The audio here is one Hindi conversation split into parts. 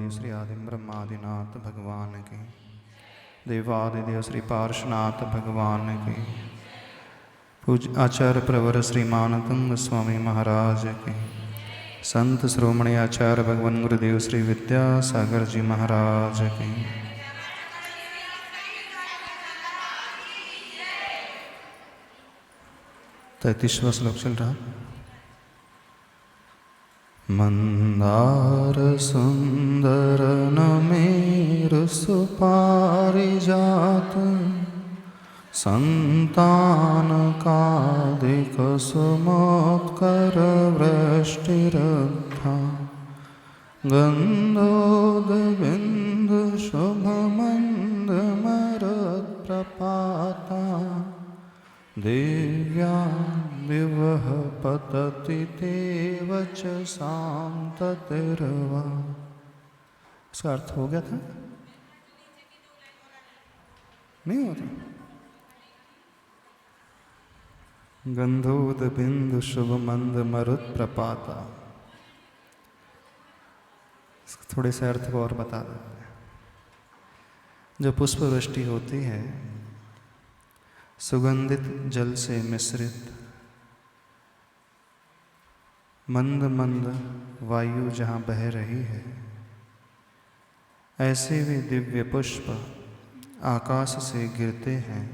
देवादिदेव श्री आदि ब्रह्मादिनाथ भगवान की, देवादिदेव श्री पार्श्वनाथ भगवान की, पूज आचार्य प्रवर श्रीमान तुंग स्वामी महाराज की, संत श्रोमणी आचार्य भगवान गुरुदेव श्री विद्यासागर जी महाराज की। 33वां श्लोक चल रहा। मंदार सुंदर नमेरु सुपारिजात, संतान कादिक सुमोत्कर वृष्टिरब्धा, गंधोदबिंदु शुभमंद मरुत् प्रपाता, दिव्या विवह पतति तेव च सांततिर्वा। इसका अर्थ हो गया था? नहीं होता। गंधोद बिंदु शुभ मंद मरुत् प्रपाता। थोड़े से अर्थ को और बता देते हैं। जो पुष्प वृष्टि होती है सुगंधित जल से मिश्रित, मंद मंद वायु जहाँ बह रही है, ऐसे वे दिव्य पुष्प आकाश से गिरते हैं।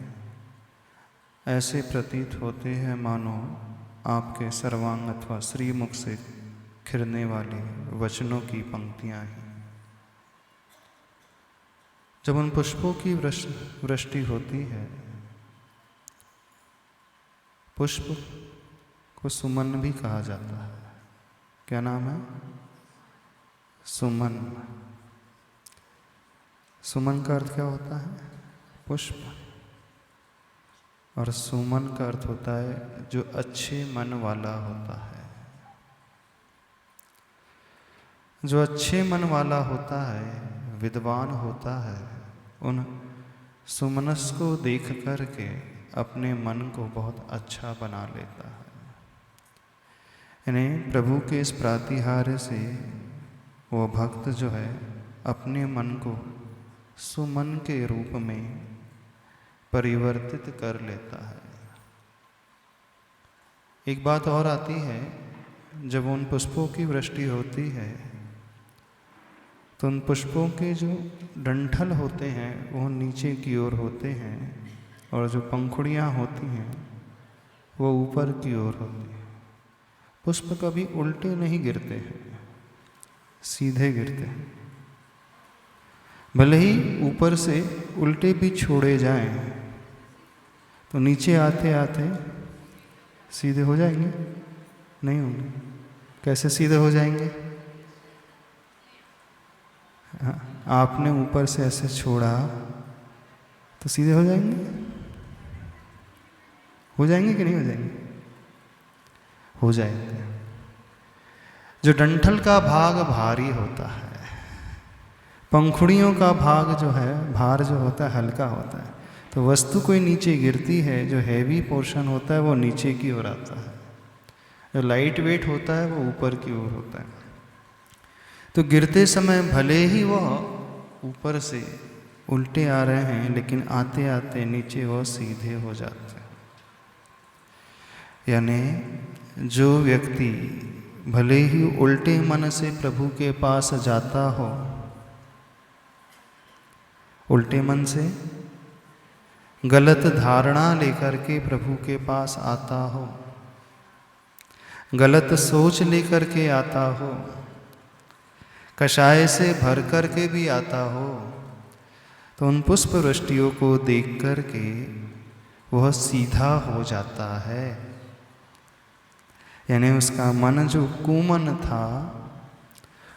ऐसे प्रतीत होते हैं मानो आपके सर्वांग अथवा श्रीमुख से खिरने वाले वचनों की पंक्तियाँ हैं। जब उन पुष्पों की वृष्टि होती है, पुष्प को सुमन भी कहा जाता है। क्या नाम है? सुमन। सुमन का अर्थ क्या होता है? पुष्प। और सुमन का अर्थ होता है जो अच्छे मन वाला होता है। जो अच्छे मन वाला होता है, विद्वान होता है, उन सुमनस को देख कर के अपने मन को बहुत अच्छा बना लेता है। यानी प्रभु के इस प्रातिहार्य से वो भक्त जो है अपने मन को सुमन के रूप में परिवर्तित कर लेता है। एक बात और आती है, जब उन पुष्पों की वृष्टि होती है तो उन पुष्पों के जो डंठल होते हैं वो नीचे की ओर होते हैं, और जो पंखुड़ियाँ होती हैं वो ऊपर की ओर होती हैं। पुष्प कभी उल्टे नहीं गिरते हैं, सीधे गिरते हैं। भले ही ऊपर से उल्टे भी छोड़े जाएं तो नीचे आते आते सीधे हो जाएंगे? नहीं होंगे। कैसे सीधे हो जाएंगे? आपने ऊपर से ऐसे छोड़ा तो सीधे हो जाएंगे? हो जाएंगे कि नहीं हो जाएंगे? हो जाएंगे। जो डंठल का भाग भारी होता है, पंखुड़ियों का भाग जो है, भार जो होता है हल्का होता है, तो वस्तु कोई नीचे गिरती है, जो हैवी पोर्शन होता है वो नीचे की ओर आता है, जो लाइट वेट होता है वो ऊपर की ओर होता है। तो गिरते समय भले ही वह ऊपर से उल्टे आ रहे हैं, लेकिन आते आते नीचे वो सीधे हो जाते हैं। यानी जो व्यक्ति भले ही उल्टे मन से प्रभु के पास जाता हो, उल्टे मन से गलत धारणा लेकर के प्रभु के पास आता हो, गलत सोच लेकर के आता हो, कषाय से भर कर के भी आता हो, तो उन पुष्प वृष्टियों को देख कर के वह सीधा हो जाता है। यानी उसका मन जो कुमन था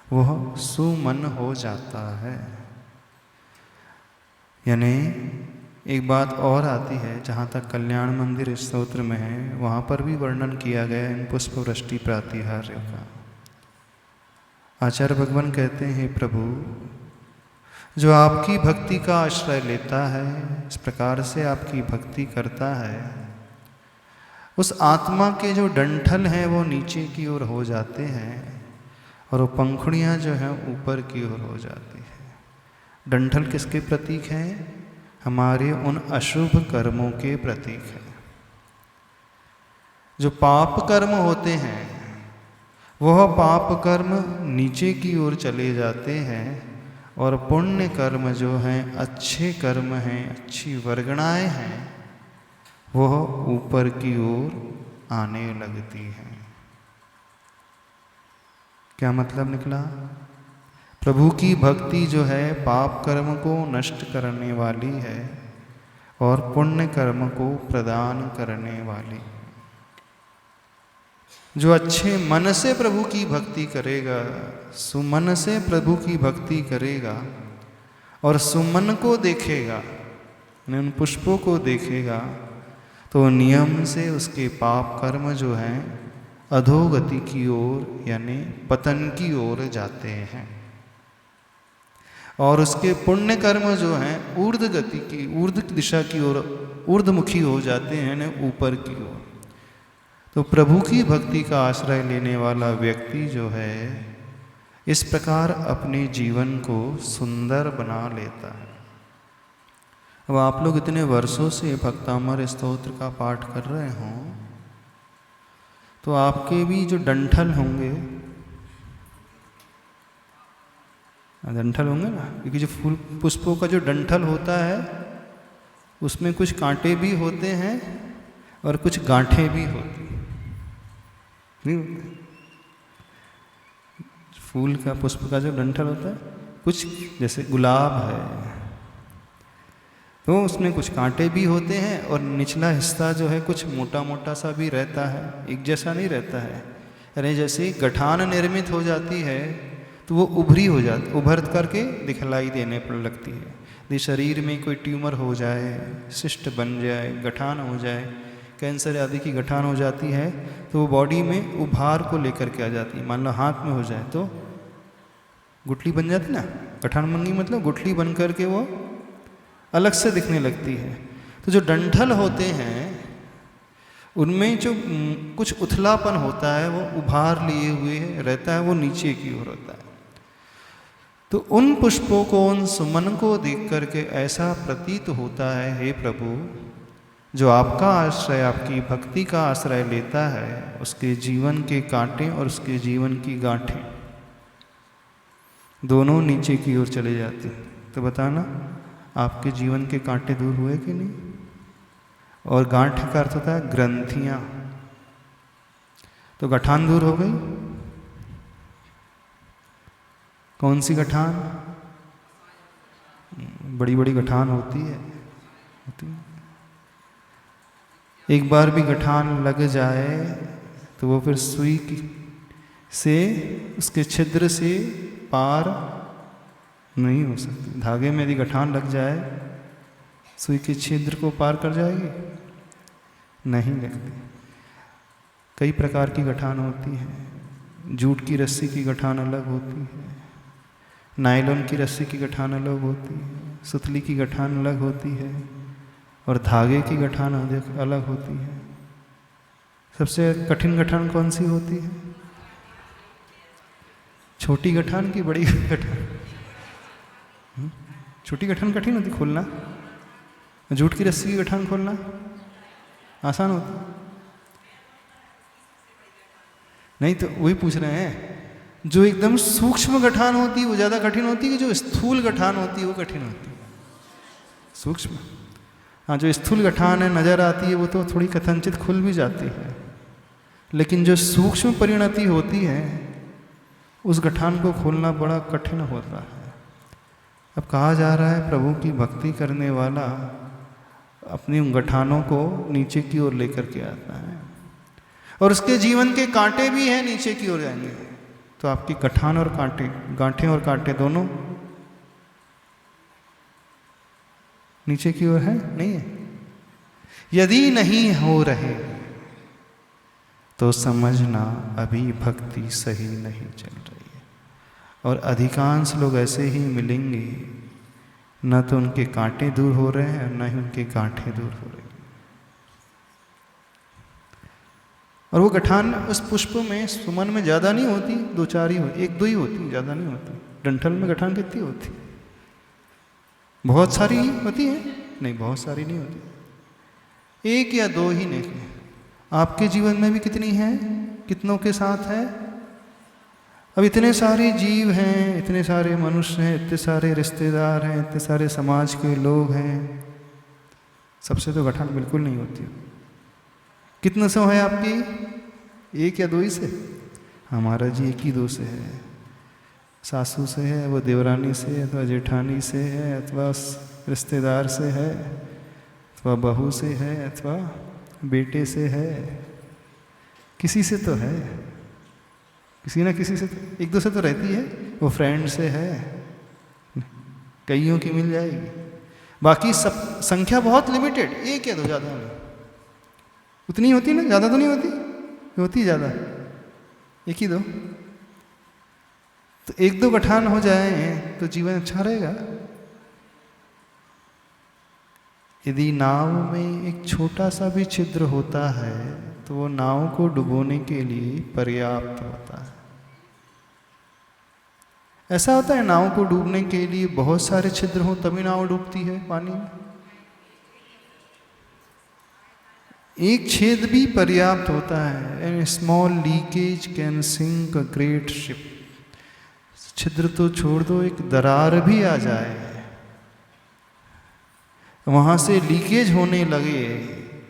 वह सुमन हो जाता है। यानी एक बात और आती है, जहाँ तक कल्याण मंदिर इस स्तोत्र में है, वहाँ पर भी वर्णन किया गया इन पुष्प वृष्टि प्रातिहार्य का। आचार्य भगवान कहते हैं, प्रभु जो आपकी भक्ति का आश्रय लेता है, इस प्रकार से आपकी भक्ति करता है, उस आत्मा के जो डंठल हैं वो नीचे की ओर हो जाते हैं, और वो पंखुड़ियाँ जो हैं ऊपर की ओर हो जाती है। डंठल किसके प्रतीक हैं? हमारे उन अशुभ कर्मों के प्रतीक हैं। जो पाप कर्म होते हैं वह पाप कर्म नीचे की ओर चले जाते हैं, और पुण्य कर्म जो हैं, अच्छे कर्म हैं, अच्छी वर्गणाएं हैं, वह ऊपर की ओर आने लगती हैं। क्या मतलब निकला? प्रभु की भक्ति जो है पाप कर्म को नष्ट करने वाली है और पुण्य कर्म को प्रदान करने वाली। जो अच्छे मन से प्रभु की भक्ति करेगा, सुमन से प्रभु की भक्ति करेगा और सुमन को देखेगा, उन पुष्पों को देखेगा, तो नियम से उसके पाप कर्म जो हैं अधोगति की ओर यानी पतन की ओर जाते हैं, और उसके पुण्य कर्म जो हैं ऊर्ध्व गति की, ऊर्ध्व दिशा की ओर, ऊर्ध्वमुखी हो जाते हैं, यानी ऊपर की ओर। तो प्रभु की भक्ति का आश्रय लेने वाला व्यक्ति जो है इस प्रकार अपने जीवन को सुंदर बना लेता है। अब आप लोग इतने वर्षों से भक्तामर स्तोत्र का पाठ कर रहे हों तो आपके भी जो डंठल होंगे, डंठल होंगे ना, क्योंकि जो फूल पुष्पों का जो डंठल होता है उसमें कुछ कांटे भी होते हैं और कुछ गांठें भी होती हैं, नहीं होते? फूल का पुष्प का जो डंठल होता है, कुछ जैसे गुलाब है तो उसमें कुछ कांटे भी होते हैं और निचला हिस्सा जो है कुछ मोटा मोटा सा भी रहता है, एक जैसा नहीं रहता है। अरे जैसे गठान निर्मित हो जाती है तो वो उभरी हो जाती, उभर करके दिखलाई देने पर लगती है। यदि शरीर में कोई ट्यूमर हो जाए, सिस्ट बन जाए, गठान हो जाए, कैंसर आदि की गठान हो जाती है तो वो बॉडी में उभार को लेकर के आ जाती है। मान लो हाथ में हो जाए तो गुठली बन जाती ना, गठान मंगी मतलब गुठली बन करके वो अलग से दिखने लगती है। तो जो डंठल होते हैं उनमें जो कुछ उथलापन होता है वो उभार लिए हुए रहता है, वो नीचे की ओर होता है। तो उन पुष्पों को, उन सुमन को देख करके ऐसा प्रतीत होता है, हे प्रभु, जो आपका आश्रय, आपकी भक्ति का आश्रय लेता है उसके जीवन के कांटे और उसके जीवन की गांठें दोनों नीचे की ओर चले जाते हैं। तो बताना आपके जीवन के कांटे दूर हुए कि नहीं? और गांठ का अर्थ होता है ग्रंथियां। तो गठान दूर हो गई। कौन सी गठान? बड़ी बड़ी गठान होती है। एक बार भी गठान लग जाए तो वो फिर सुई से, उसके छिद्र से पार नहीं हो सकती। धागे में यदि गठान लग जाए सुई के छिद्र को पार कर जाएगी? नहीं लगती। कई प्रकार की गठान होती है। जूट की रस्सी की गठान अलग होती है, नायलॉन की रस्सी की गठान अलग होती है, सुतली की गठान अलग होती है और धागे की गठान अलग होती है। सबसे कठिन गठान कौन सी होती है? छोटी गठान की बड़ी गठान? छोटी गठान कठिन होती खोलना, जूट की रस्सी की गठान खोलना आसान होता नहीं। तो वही पूछ रहे हैं, जो एकदम सूक्ष्म गठान होती है वो ज़्यादा कठिन होती है कि जो स्थूल गठान होती है वो कठिन होती है? सूक्ष्म। हाँ, जो स्थूल गठान है नज़र आती है वो तो थोड़ी कथनचित खुल भी जाती है, लेकिन जो सूक्ष्म परिणति होती है उस गठान को खोलना बड़ा कठिन होता है। अब कहा जा रहा है प्रभु की भक्ति करने वाला अपनी उन गठानों को नीचे की ओर लेकर के आता है और उसके जीवन के कांटे भी हैं नीचे की ओर जाएंगे। तो आपकी गठान और कांटे, गांठें और कांटे दोनों नीचे की ओर है? नहीं है। यदि नहीं हो रहे तो समझना अभी भक्ति सही नहीं चल रही है। और अधिकांश लोग ऐसे ही मिलेंगे, न तो उनके कांटे दूर हो रहे हैं और न ही उनके गांठें दूर हो रही हैं। और वो गठान उस पुष्प में, सुमन में ज़्यादा नहीं होती, 2-4 ही होती, 1-2 ही होती, ज़्यादा नहीं होती। डंठल में गठान कितनी होती? बहुत सारी होती है? नहीं, बहुत सारी नहीं होती, 1 या 2 ही नहीं। आपके जीवन में भी कितनी है? कितनों के साथ है? अब इतने सारे जीव हैं, इतने सारे मनुष्य हैं, इतने सारे रिश्तेदार हैं, इतने सारे समाज के लोग हैं, सबसे तो गठान बिल्कुल नहीं होती। कितने से है आपकी? 1 या 2 ही से? हमारा जी 1 ही 2 से है। सासू से है, वो देवरानी से है, अथवा जेठानी से है, अथवा रिश्तेदार से है, अथवा बहू से है, अथवा बेटे से है, किसी से तो है, किसी ना किसी से तो 1-2 से तो रहती है। वो फ्रेंड से है, कईयों की मिल जाएगी, बाकी सब संख्या बहुत लिमिटेड, 1 या 2, ज़्यादा नहीं। उतनी होती ना, ज़्यादा तो नहीं होती, होती ज़्यादा, 1 ही 2। तो 1-2 गठान हो जाए तो जीवन अच्छा रहेगा। यदि नाव में एक छोटा सा भी छिद्र होता है तो वो नाव को डुबोने के लिए पर्याप्त होता है। ऐसा होता है नाव को डूबने के लिए बहुत सारे छिद्र हों तभी नाव डूबती है पानी में? एक छेद भी पर्याप्त होता है। An small leakage can sink a great ship. छिद्र तो छोड़ दो, एक दरार भी आ जाए, वहां से लीकेज होने लगे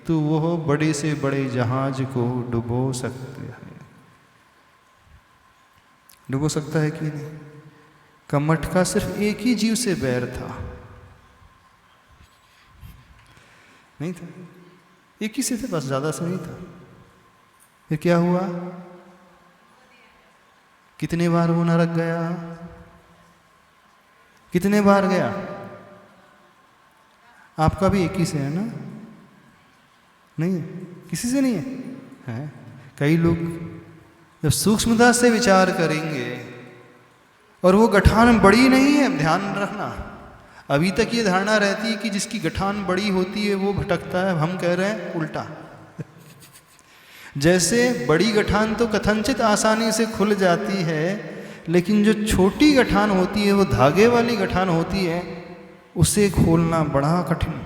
तो वह बड़े से बड़े जहाज को डुबो सकते हैं। डुबो सकता है कि नहीं? कमठ का सिर्फ एक ही जीव से बैर था, नहीं था, एक ही से थे बस, ज्यादा से नहीं था। फिर क्या हुआ? कितने बार वो नरक गया? कितने बार गया? आपका भी एक ही से है ना? नहीं है, किसी से नहीं है, है? कई लोग जब सूक्ष्मता से विचार करेंगे और वो गठान बड़ी नहीं है, ध्यान रखना, अभी तक ये धारणा रहती है कि जिसकी गठान बड़ी होती है वो भटकता है। हम कह रहे हैं उल्टा। जैसे बड़ी गठान तो कथनचित आसानी से खुल जाती है, लेकिन जो छोटी गठान होती है, वो धागे वाली गठान होती है, उसे खोलना बड़ा कठिन।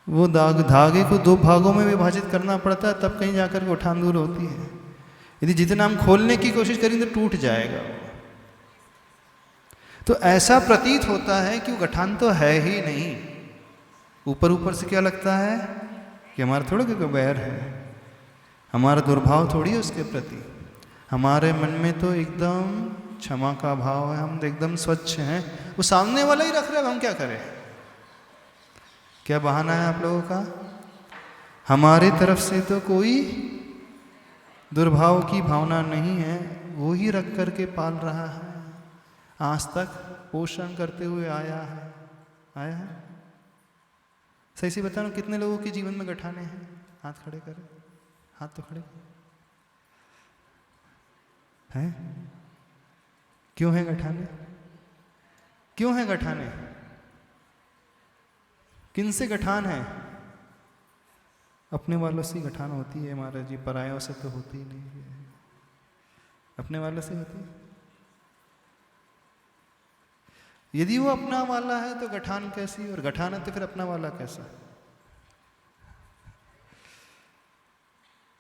वो धागे को 2 भागों में विभाजित करना पड़ता है, तब कहीं जाकर गठान दूर होती है। यदि जितना हम खोलने की कोशिश करेंगे तो टूट जाएगा। तो ऐसा प्रतीत होता है कि वो गठान तो है ही नहीं। ऊपर ऊपर से क्या लगता है कि हमारा थोड़ा कोई बैर है, हमारा दुर्भाव थोड़ी है उसके प्रति। हमारे मन में तो एकदम क्षमा का भाव है, हम तो एकदम स्वच्छ हैं। वो सामने वाला ही रख रहा है, हम क्या करें? क्या बहाना है आप लोगों का? हमारी तरफ से तो कोई दुर्भाव की भावना नहीं है, वो ही रख करके पाल रहा है, आज तक पोषण करते हुए आया है। सही से बताओ, कितने लोगों के जीवन में गठाने हैं? हाथ खड़े करें, हाथ तो खड़े हैं। क्यों है गठाने? क्यों है गठाने? किन से गठान है? अपने वालों से गठान होती है महाराज जी, परायों से तो होती ही नहीं है, अपने वालों से होती है। यदि वो अपना वाला है तो गठान कैसी, और गठान है तो फिर अपना वाला कैसा?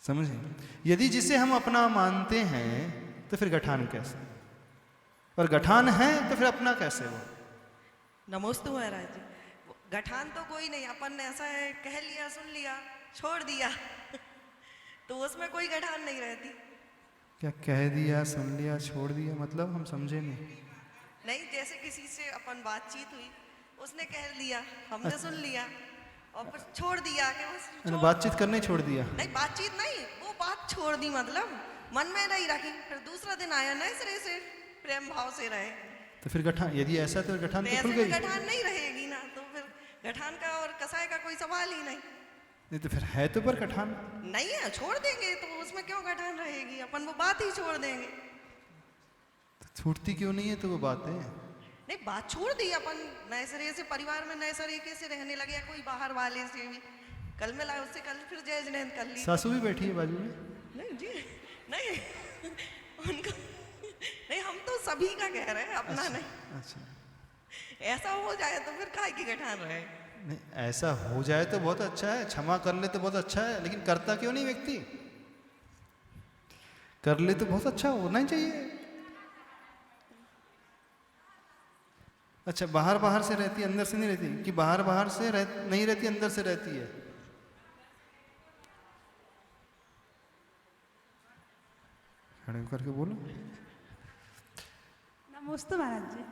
समझे? यदि जिसे हम अपना मानते हैं तो फिर गठान कैसे, और गठान है तो फिर अपना कैसे? वो नमोस्तु महाराज जी। गठान तो कोई नहीं, अपन ने ऐसा है कह लिया, सुन लिया, छोड़ दिया तो उसमें कोई गठान नहीं रहती। क्या कह दिया, सुन लिया, छोड़ दिया मतलब हम समझे नहीं। नहीं, जैसे किसी से अपन बातचीत हुई, उसने कह दिया, हमने सुन लिया और फिर छोड़ दिया कि बस बातचीत करने छोड़ दिया। नहीं, बातचीत नहीं, वो बात छोड़ दी, मतलब मन में नहीं रखी। फिर दूसरा दिन आया नए सिरे से प्रेम भाव से रहे, तो फिर गठान, यदि ऐसा तो गठान तो खुल गई। गठान नहीं रहेगी ना, तो फिर गठान का और कसाय का कोई सवाल ही नहीं। तो फिर है तो पर गठान नहीं है, छोड़ देंगे तो उसमें क्यों गठान रहेगी? अपन वो बात ही छोड़ देंगे। तो छूटती क्यों नहीं है? तो वो बात है नहीं, बात छोड़ दी अपन, नए सिरे से परिवार में नए तरीके से रहने लगे, कोई बाहर वाले से भी कल मैं लाया, उससे कल फिर जय जिनेंद्र कर ली। सासू भी बैठी है बाजू में? नहीं जी, नहीं उनका नहीं, हम तो सभी का कह रहे हैं, अपना नहीं। अच्छा, ऐसा हो जाए तो फिर काहे की गठान रहे। नहीं ऐसा हो जाए तो बहुत अच्छा है, क्षमा कर ले तो बहुत अच्छा है, लेकिन करता क्यों नहीं व्यक्ति? कर ले तो बहुत अच्छा होना ही चाहिए। अच्छा, बाहर बाहर से रहती है, अंदर से नहीं रहती? कि बाहर बाहर से नहीं रहती, अंदर से रहती है? खड़े करके बोलो। नमस्ते महाराज जी,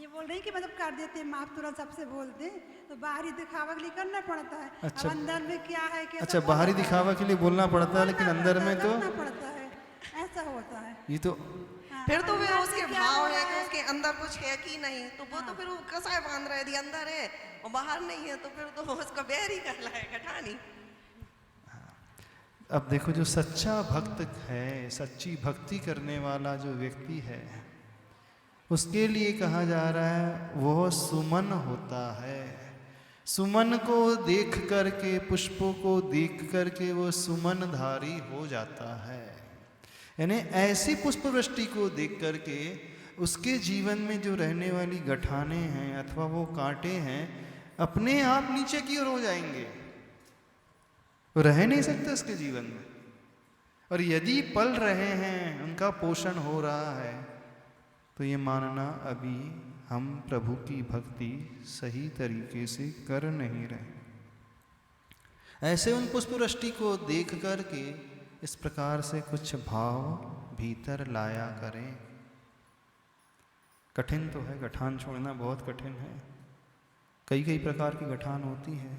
ये बोल रही कि मतलब कर देते हैं माफ, तुरंत सबसे बोल दे तो बाहरी दिखावा के लिए करना पड़ता है। अच्छा। अब अंदर में क्या है, कैसा अच्छा, बाहरी दिखावा के लिए बोलना पड़ता है, लेकिन अंदर में तो करना पड़ता है, ऐसा होता है। ये तो हाँ, फिर तो वे अंदर उसके से क्या भाव हो है रहा कि उसके अंदर कुछ है कि नहीं, तो वो तो फिर वो कसाय बांध रहा है, यदि अंदर है और बाहर नहीं है तो फिर तो उसका बैर ही कहला है, गठानी। अब देखो, जो सच्चा भक्त है, सच्ची भक्ति करने वाला जो व्यक्ति है, उसके लिए कहा जा रहा है वह सुमन होता है। सुमन को देख करके, पुष्पों को देख करके वो सुमनधारी हो जाता है। यानी ऐसी पुष्प वृष्टि को देख करके उसके जीवन में जो रहने वाली गठाने हैं अथवा वो कांटे हैं, अपने आप नीचे की ओर हो जाएंगे, रह नहीं सकते उसके जीवन में। और यदि पल रहे हैं, उनका पोषण हो रहा है, तो ये मानना अभी हम प्रभु की भक्ति सही तरीके से कर नहीं रहे। ऐसे उन पुष्प वृष्टि को देख करके इस प्रकार से कुछ भाव भीतर लाया करें। कठिन तो है, गठान छोड़ना बहुत कठिन है। कई कई प्रकार की गठान होती है,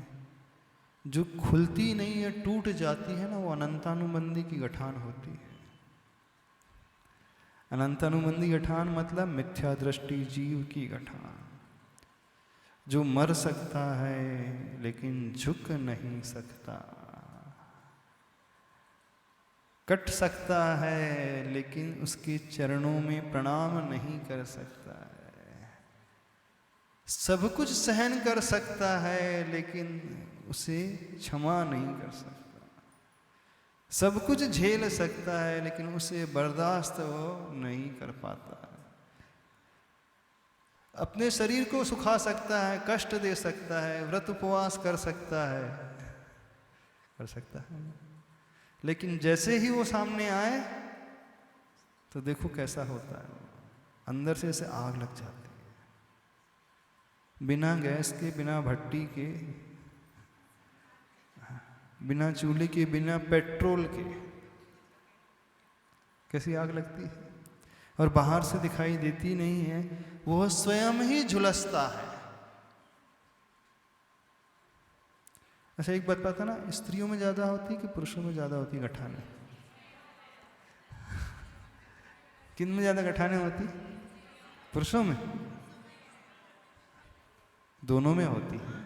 जो खुलती नहीं है, टूट जाती है ना, वो अनंतानुबंधी की गठान होती है। अनंतानुबंधी गठान मतलब मिथ्या दृष्टि जीव की गठान, जो मर सकता है लेकिन झुक नहीं सकता, कट सकता है लेकिन उसके चरणों में प्रणाम नहीं कर सकता है, सब कुछ सहन कर सकता है लेकिन उसे क्षमा नहीं कर सकता, सब कुछ झेल सकता है लेकिन उसे बर्दाश्त वो नहीं कर पाता है। अपने शरीर को सुखा सकता है, कष्ट दे सकता है, व्रत उपवास कर सकता है, लेकिन जैसे ही वो सामने आए तो देखो कैसा होता है, अंदर से ऐसे आग लग जाती है। बिना गैस के, बिना भट्टी के, बिना चूल्हे के, बिना पेट्रोल के कैसी आग लगती है, और बाहर से दिखाई देती नहीं है, वो स्वयं ही झुलसता है। अच्छा, एक बात पता ना, स्त्रियों में ज्यादा होती है कि पुरुषों में ज्यादा होती है गठाने? किन में ज्यादा गठाने होती? पुरुषों में? दोनों में होती है,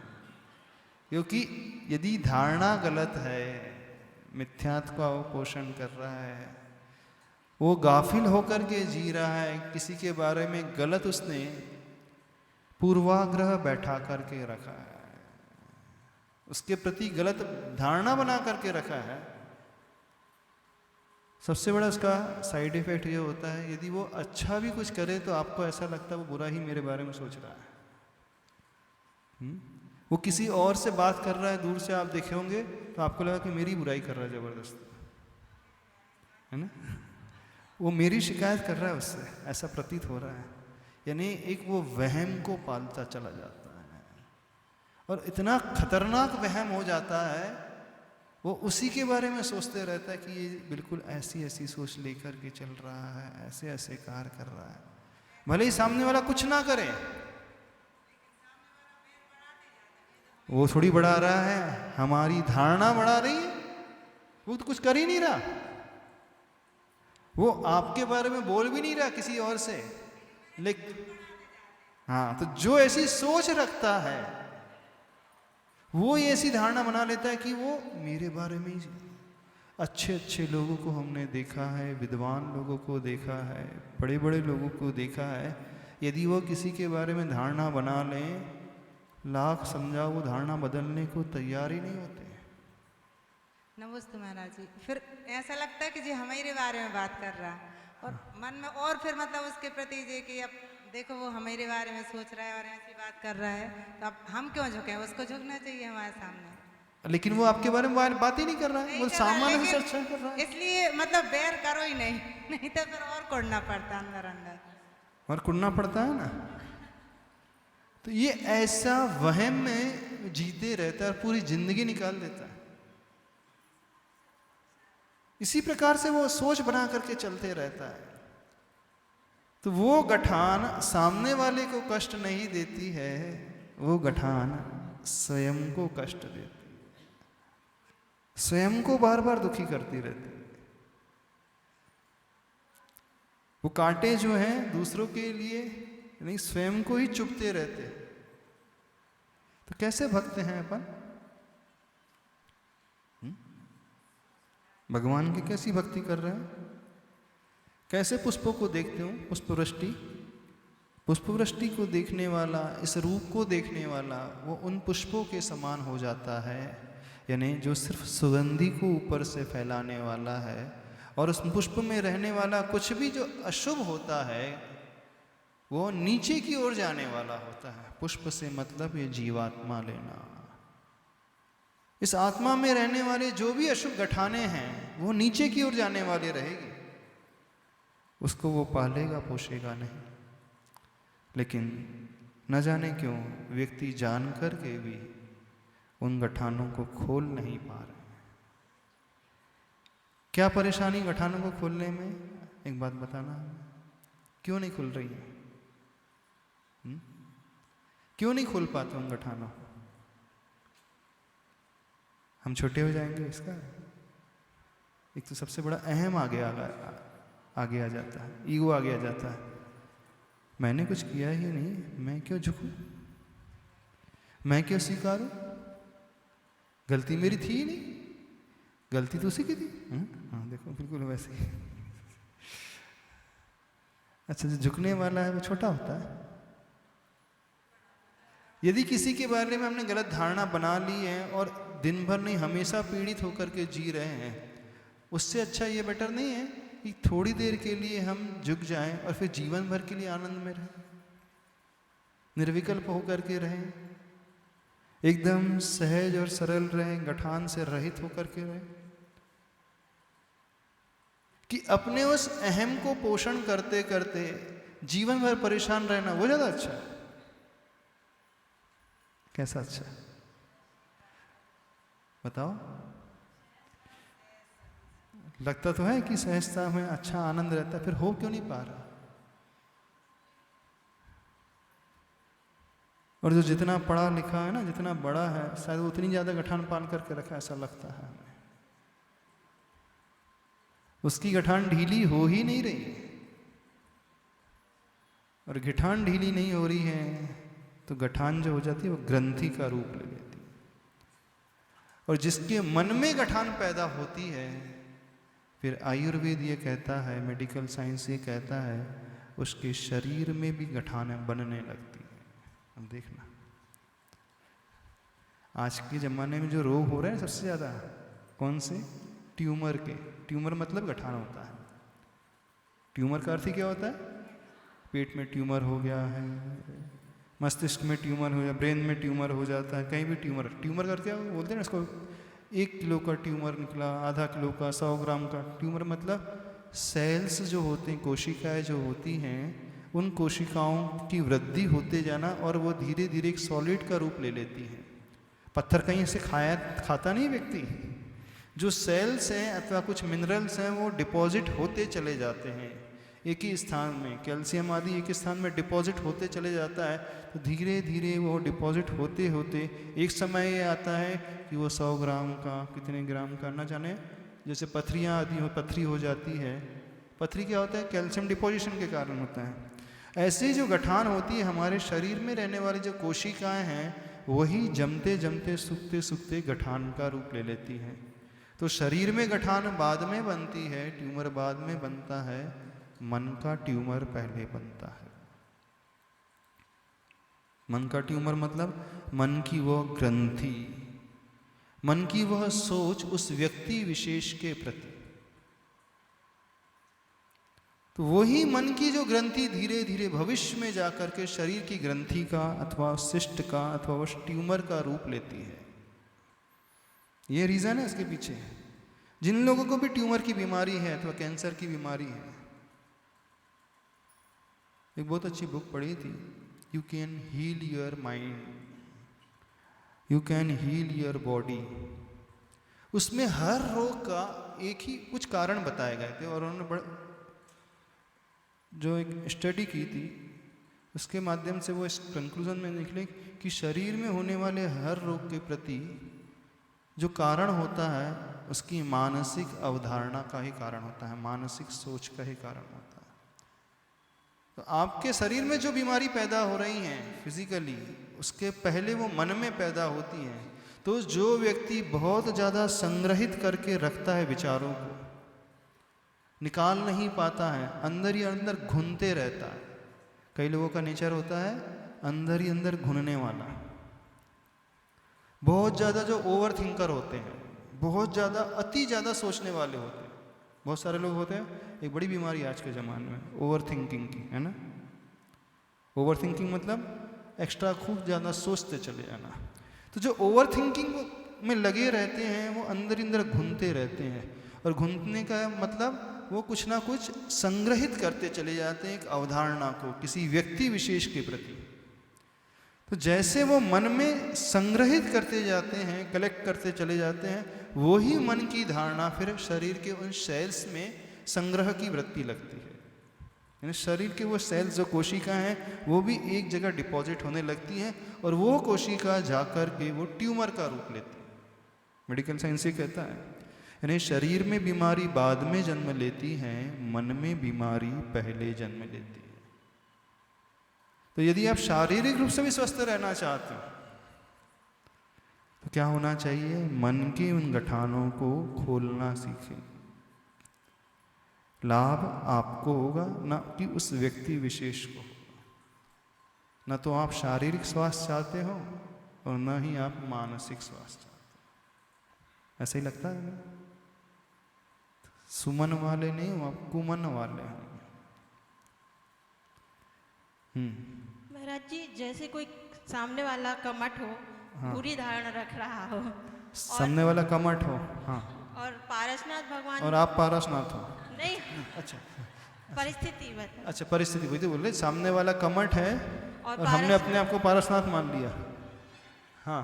क्योंकि यदि धारणा गलत है, मिथ्यात्व का वो पोषण कर रहा है, वो गाफिल होकर के जी रहा है, किसी के बारे में गलत उसने पूर्वाग्रह बैठा करके रखा है, उसके प्रति गलत धारणा बना करके रखा है, सबसे बड़ा उसका साइड इफेक्ट ये होता है, यदि वो अच्छा भी कुछ करे तो आपको ऐसा लगता है वो बुरा ही मेरे बारे में सोच रहा है। वो किसी और से बात कर रहा है, दूर से आप देखे होंगे तो आपको लगा कि मेरी बुराई कर रहा है जबरदस्त, है ना, वो मेरी शिकायत कर रहा है उससे, ऐसा प्रतीत हो रहा है। यानी एक वो वहम को पालता चला जाता है, और इतना खतरनाक वहम हो जाता है, वो उसी के बारे में सोचते रहता है कि ये बिल्कुल ऐसी ऐसी सोच लेकर के चल रहा है, ऐसे ऐसे कार्य कर रहा है, भले ही सामने वाला कुछ ना करे, वो थोड़ी बढ़ा रहा है, हमारी धारणा बढ़ा रही है, वो तो कुछ कर ही नहीं रहा, वो आपके बारे में बोल भी नहीं रहा किसी और से, लेकिन हाँ, तो जो ऐसी सोच रखता है वो ये ऐसी धारणा बना लेता है कि वो मेरे बारे में ही। अच्छे अच्छे लोगों को हमने देखा है, विद्वान लोगों को देखा है, बड़े बड़े लोगों को देखा है, यदि वो किसी के बारे में धारणा बना लें, लाख समझाओ वो धारणा बदलने को तैयार ही नहीं होते। नमस्ते महाराज जी। फिर ऐसा लगता है कि जी हमारे बारे में बात कर रहा है और मन में और फिर मतलब उसके प्रति जे कि अब देखो वो हमारे बारे में सोच रहा है और ऐसी बात कर रहा है, तो अब हम क्यों झुकें, उसको झुकना चाहिए हमारे सामने। लेकिन वो आपके बारे में बात ही नहीं कर रहा है, वो नहीं कर रहा, सामान्य से लेकिन चर्चा कर रहा है। इसलिए मतलब बैर करो ही नहीं, नहीं तो फिर और कुड़ना पड़ता अंदर अंदर। और कुड़ना पड़ता है ना। तो ये ऐसा वहम में जीते रहता है और पूरी जिंदगी निकाल देता है। इसी प्रकार से वो सोच बना करके चलते रहता है। तो वो गठान सामने वाले को कष्ट नहीं देती है, वो गठान स्वयं को कष्ट देती है, स्वयं को बार बार दुखी करती रहती है। वो कांटे जो हैं दूसरों के लिए नहीं, स्वयं को ही चुभते रहते हैं। तो कैसे भक्त हैं अपन? भगवान की कैसी भक्ति कर रहे हैं? कैसे पुष्पों को देखते हो? पुष्पवृष्टि, पुष्पवृष्टि को देखने वाला, इस रूप को देखने वाला, वो उन पुष्पों के समान हो जाता है, यानी जो सिर्फ सुगंधि को ऊपर से फैलाने वाला है। और उस पुष्प में रहने वाला कुछ भी जो अशुभ होता है वो नीचे की ओर जाने वाला होता है। पुष्प से मतलब ये जीवात्मा लेना। इस आत्मा में रहने वाले जो भी अशुभ गठाने हैं वो नीचे की ओर जाने वाले रहेगी, उसको वो पालेगा पोषेगा नहीं। लेकिन न जाने क्यों व्यक्ति जान कर के भी उन गठानों को खोल नहीं पा रहे। क्या परेशानी गठानों को खोलने में? एक बात बताना, क्यों नहीं खुल रही है? क्यों नहीं खोल पाते उन गठानों को? हम छोटे हो जाएंगे इसका? एक तो सबसे बड़ा अहम आगे आ जाता है, ईगो आगे आ जाता है। मैंने कुछ किया ही नहीं, मैं क्यों झुकूं, मैं क्यों स्वीकारूं, गलती मेरी थी ही नहीं, गलती तो उसी की थी। हाँ देखो बिल्कुल वैसे ही। अच्छा, जो झुकने वाला है वो छोटा होता है। यदि किसी के बारे में हमने गलत धारणा बना ली है और दिन भर नहीं हमेशा पीड़ित होकर के जी रहे हैं, उससे अच्छा ये बेटर नहीं है कि थोड़ी देर के लिए हम झुक जाएं और फिर जीवन भर के लिए आनंद में रहें, निर्विकल्प होकर के रहें, एकदम सहज और सरल रहें, गठान से रहित होकर के रहें, कि अपने उस अहम को पोषण करते करते जीवन भर परेशान रहना वो ज्यादा अच्छा है। कैसा अच्छा है बताओ? लगता तो है कि सहजता में अच्छा आनंद रहता है, फिर हो क्यों नहीं पा रहा? और जो जितना पढ़ा लिखा है ना, जितना बड़ा है, शायद उतनी ज्यादा गठान पाल करके रखा, ऐसा लगता है हमें। उसकी गठान ढीली हो ही नहीं रही है, और गठान ढीली नहीं हो रही है तो गठान जो हो जाती है वो ग्रंथि का रूप ले लेती है। और जिसके मन में गठान पैदा होती है, फिर आयुर्वेद ये कहता है, मेडिकल साइंस ये कहता है, उसके शरीर में भी गठानें बनने लगती है। अब देखना आज के ज़माने में जो रोग हो रहे हैं सबसे ज़्यादा कौन से? ट्यूमर के। ट्यूमर मतलब गठान होता है। ट्यूमर का अर्थ ही क्या होता है? पेट में ट्यूमर हो गया है, मस्तिष्क में ट्यूमर हो गया, ब्रेन में ट्यूमर हो जाता है, कहीं भी ट्यूमर। ट्यूमर का क्या बोलते हैं ना इसको? 1 किलो का ट्यूमर निकला, आधा किलो का, 100 ग्राम का। ट्यूमर मतलब सेल्स जो होते हैं, कोशिकाएं जो होती हैं, उन कोशिकाओं की वृद्धि होते जाना और वो धीरे धीरे एक सॉलिड का रूप ले लेती हैं। पत्थर कहीं से खाता नहीं व्यक्ति। जो सेल्स हैं अथवा कुछ मिनरल्स हैं वो डिपॉजिट होते चले जाते हैं एक ही स्थान में, कैल्शियम आदि एक स्थान में डिपॉजिट होते चले जाता है। तो धीरे धीरे वो डिपॉजिट होते होते एक समय ये आता है कि वो 100 ग्राम का, कितने ग्राम का ना जाने, जैसे पथरियाँ आदि पथरी हो जाती है। पथरी क्या होता है? कैल्शियम डिपोजिशन के कारण होता है। ऐसे जो गठान होती है हमारे शरीर में रहने वाली जो कोशिकाएं हैं, वही जमते जमते सूखते सूखते गठान का रूप ले लेती हैं। तो शरीर में गठान बाद में बनती है, ट्यूमर बाद में बनता है, मन का ट्यूमर पहले बनता है। मन का ट्यूमर मतलब मन की वो ग्रंथि, मन की वह सोच उस व्यक्ति विशेष के प्रति। तो वही मन की जो ग्रंथि धीरे धीरे भविष्य में जाकर के शरीर की ग्रंथि का अथवा सिस्ट का अथवा उस ट्यूमर का रूप लेती है। ये रीज़न है इसके पीछे। जिन लोगों को भी ट्यूमर की बीमारी है अथवा कैंसर की बीमारी है, एक बहुत अच्छी बुक पढ़ी थी, you can heal your mind, you can heal your body. उसमें हर रोग का एक ही कुछ कारण बताए गए थे और उन्होंने जो एक स्टडी की थी उसके माध्यम से वो इस कंक्लूजन में निकले कि शरीर में होने वाले हर रोग के प्रति जो कारण होता है उसकी मानसिक अवधारणा का ही कारण होता है, मानसिक सोच का ही कारण होता है। तो आपके शरीर में जो बीमारी पैदा हो रही हैं फिजिकली, उसके पहले वो मन में पैदा होती हैं। तो जो व्यक्ति बहुत ज़्यादा संग्रहित करके रखता है विचारों को, निकाल नहीं पाता है, अंदर ही अंदर घुनते रहता है। कई लोगों का नेचर होता है अंदर ही अंदर घुनने वाला। बहुत ज़्यादा जो ओवर थिंकर होते हैं, बहुत ज़्यादा अति ज़्यादा सोचने वाले होते हैं, बहुत सारे लोग होते हैं। एक बड़ी बीमारी आज के ज़माने में ओवर थिंकिंग की है ना। ओवर थिंकिंग मतलब एक्स्ट्रा खूब ज़्यादा सोचते चले जाना। तो जो ओवर थिंकिंग में लगे रहते हैं वो अंदर ही अंदर घूमते रहते हैं, और घूमने का मतलब वो कुछ ना कुछ संग्रहित करते चले जाते हैं एक अवधारणा को किसी व्यक्ति विशेष के प्रति। तो जैसे वो मन में संग्रहित करते जाते हैं, कलेक्ट करते चले जाते हैं, वो ही मन की धारणा फिर शरीर के उन सेल्स में संग्रह की वृत्ति लगती है। यानी शरीर के वो सेल्स जो कोशिका हैं वो भी एक जगह डिपॉजिट होने लगती हैं, और वो कोशिका जाकर के वो ट्यूमर का रूप लेती है। मेडिकल साइंस ये कहता है, यानी शरीर में बीमारी बाद में जन्म लेती है, मन में बीमारी पहले जन्म लेती है। तो यदि आप शारीरिक रूप से भी स्वस्थ रहना चाहते हो तो क्या होना चाहिए? मन के उन गठानों को खोलना सीखें। लाभ आपको होगा, ना कि उस व्यक्ति विशेष को। न तो आप शारीरिक स्वास्थ्य चाहते हो और न ही आप मानसिक स्वास्थ्य चाहते हो। ऐसा ही लगता है ना? सुमन वाले नहीं हो आप, कुमन वाले हो। महाराज जी, जैसे कोई सामने वाला कमठ हो, हाँ। बुरी धारणा रख रहा हो, सामने वाला कमठ हो, हाँ, और पारसनाथ भगवान और आप पारसनाथ हो। नहीं, अच्छा परिस्थिति बता। अच्छा, परिस्थिति वही तो बोल रहे, सामने वाला कमठ है और हमने अपने आप को पारसनाथ मान लिया। हाँ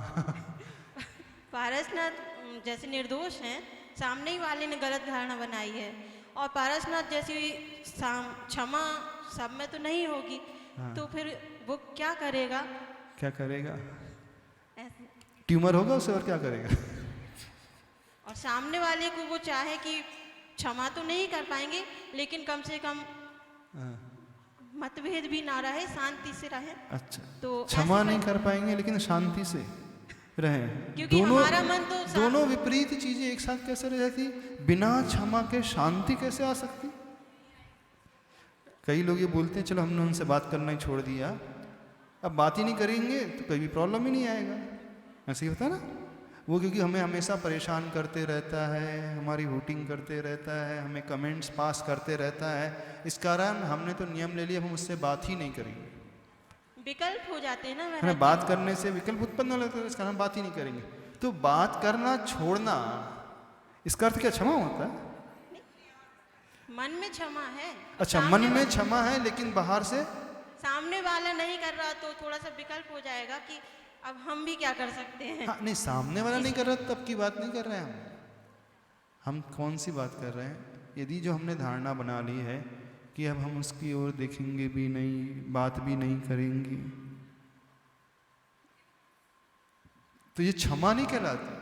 पारसनाथ जैसे निर्दोष हैं, सामने ही वाले ने गलत धारणा बनाई है, और पारसनाथ जैसी क्षमा सब में तो नहीं होगी। हाँ। तो फिर वो क्या करेगा? क्या करेगा? ऐसे। ट्यूमर होगा उसे, और क्या करेगा? और सामने वाले को वो चाहे कि क्षमा तो नहीं कर पाएंगे, लेकिन कम से कम मतभेद भी ना रहे, शांति से रहे। अच्छा, तो क्षमा नहीं कर पाएंगे लेकिन शांति से रहें। क्योंकि हमारा मन तो दोनों विपरीत चीजें एक साथ कैसे रह जाती? बिना क्षमा के शांति कैसे आ सकती? कई लोग ये बोलते हैं चलो हमने उनसे बात करना ही छोड़ दिया, अब बात ही नहीं करेंगे तो कोई भी प्रॉब्लम ही नहीं आएगा। ऐसे ही होता है ना? वो क्योंकि हमें हमेशा परेशान करते रहता है, हमारी वोटिंग करते रहता है, हमें कमेंट्स पास करते रहता है, इस कारण हमने तो नियम ले लिया हम उससे बात ही नहीं करेंगे। विकल्प हो जाते हैं ना महाराज हमें जी। बात करने से विकल्प उत्पन्न हो जाते हैं, इस कारण हम बात ही नहीं करेंगे। तो बात करना छोड़ना, इसका अर्थ क्या क्षमा होता है? मन में क्षमा है। अच्छा, मन में क्षमा है लेकिन बाहर से सामने वाला नहीं कर रहा तो थोड़ा सा विकल्प हो जाएगा कि अब हम भी क्या कर सकते हैं। हाँ, नहीं, सामने वाला नहीं कर रहा तब की बात नहीं कर रहे हैं हम कौन सी बात कर रहे हैं? यदि जो हमने धारणा बना ली है कि अब हम उसकी ओर देखेंगे भी नहीं, बात भी नहीं करेंगे, तो ये क्षमा नहीं कहलाती,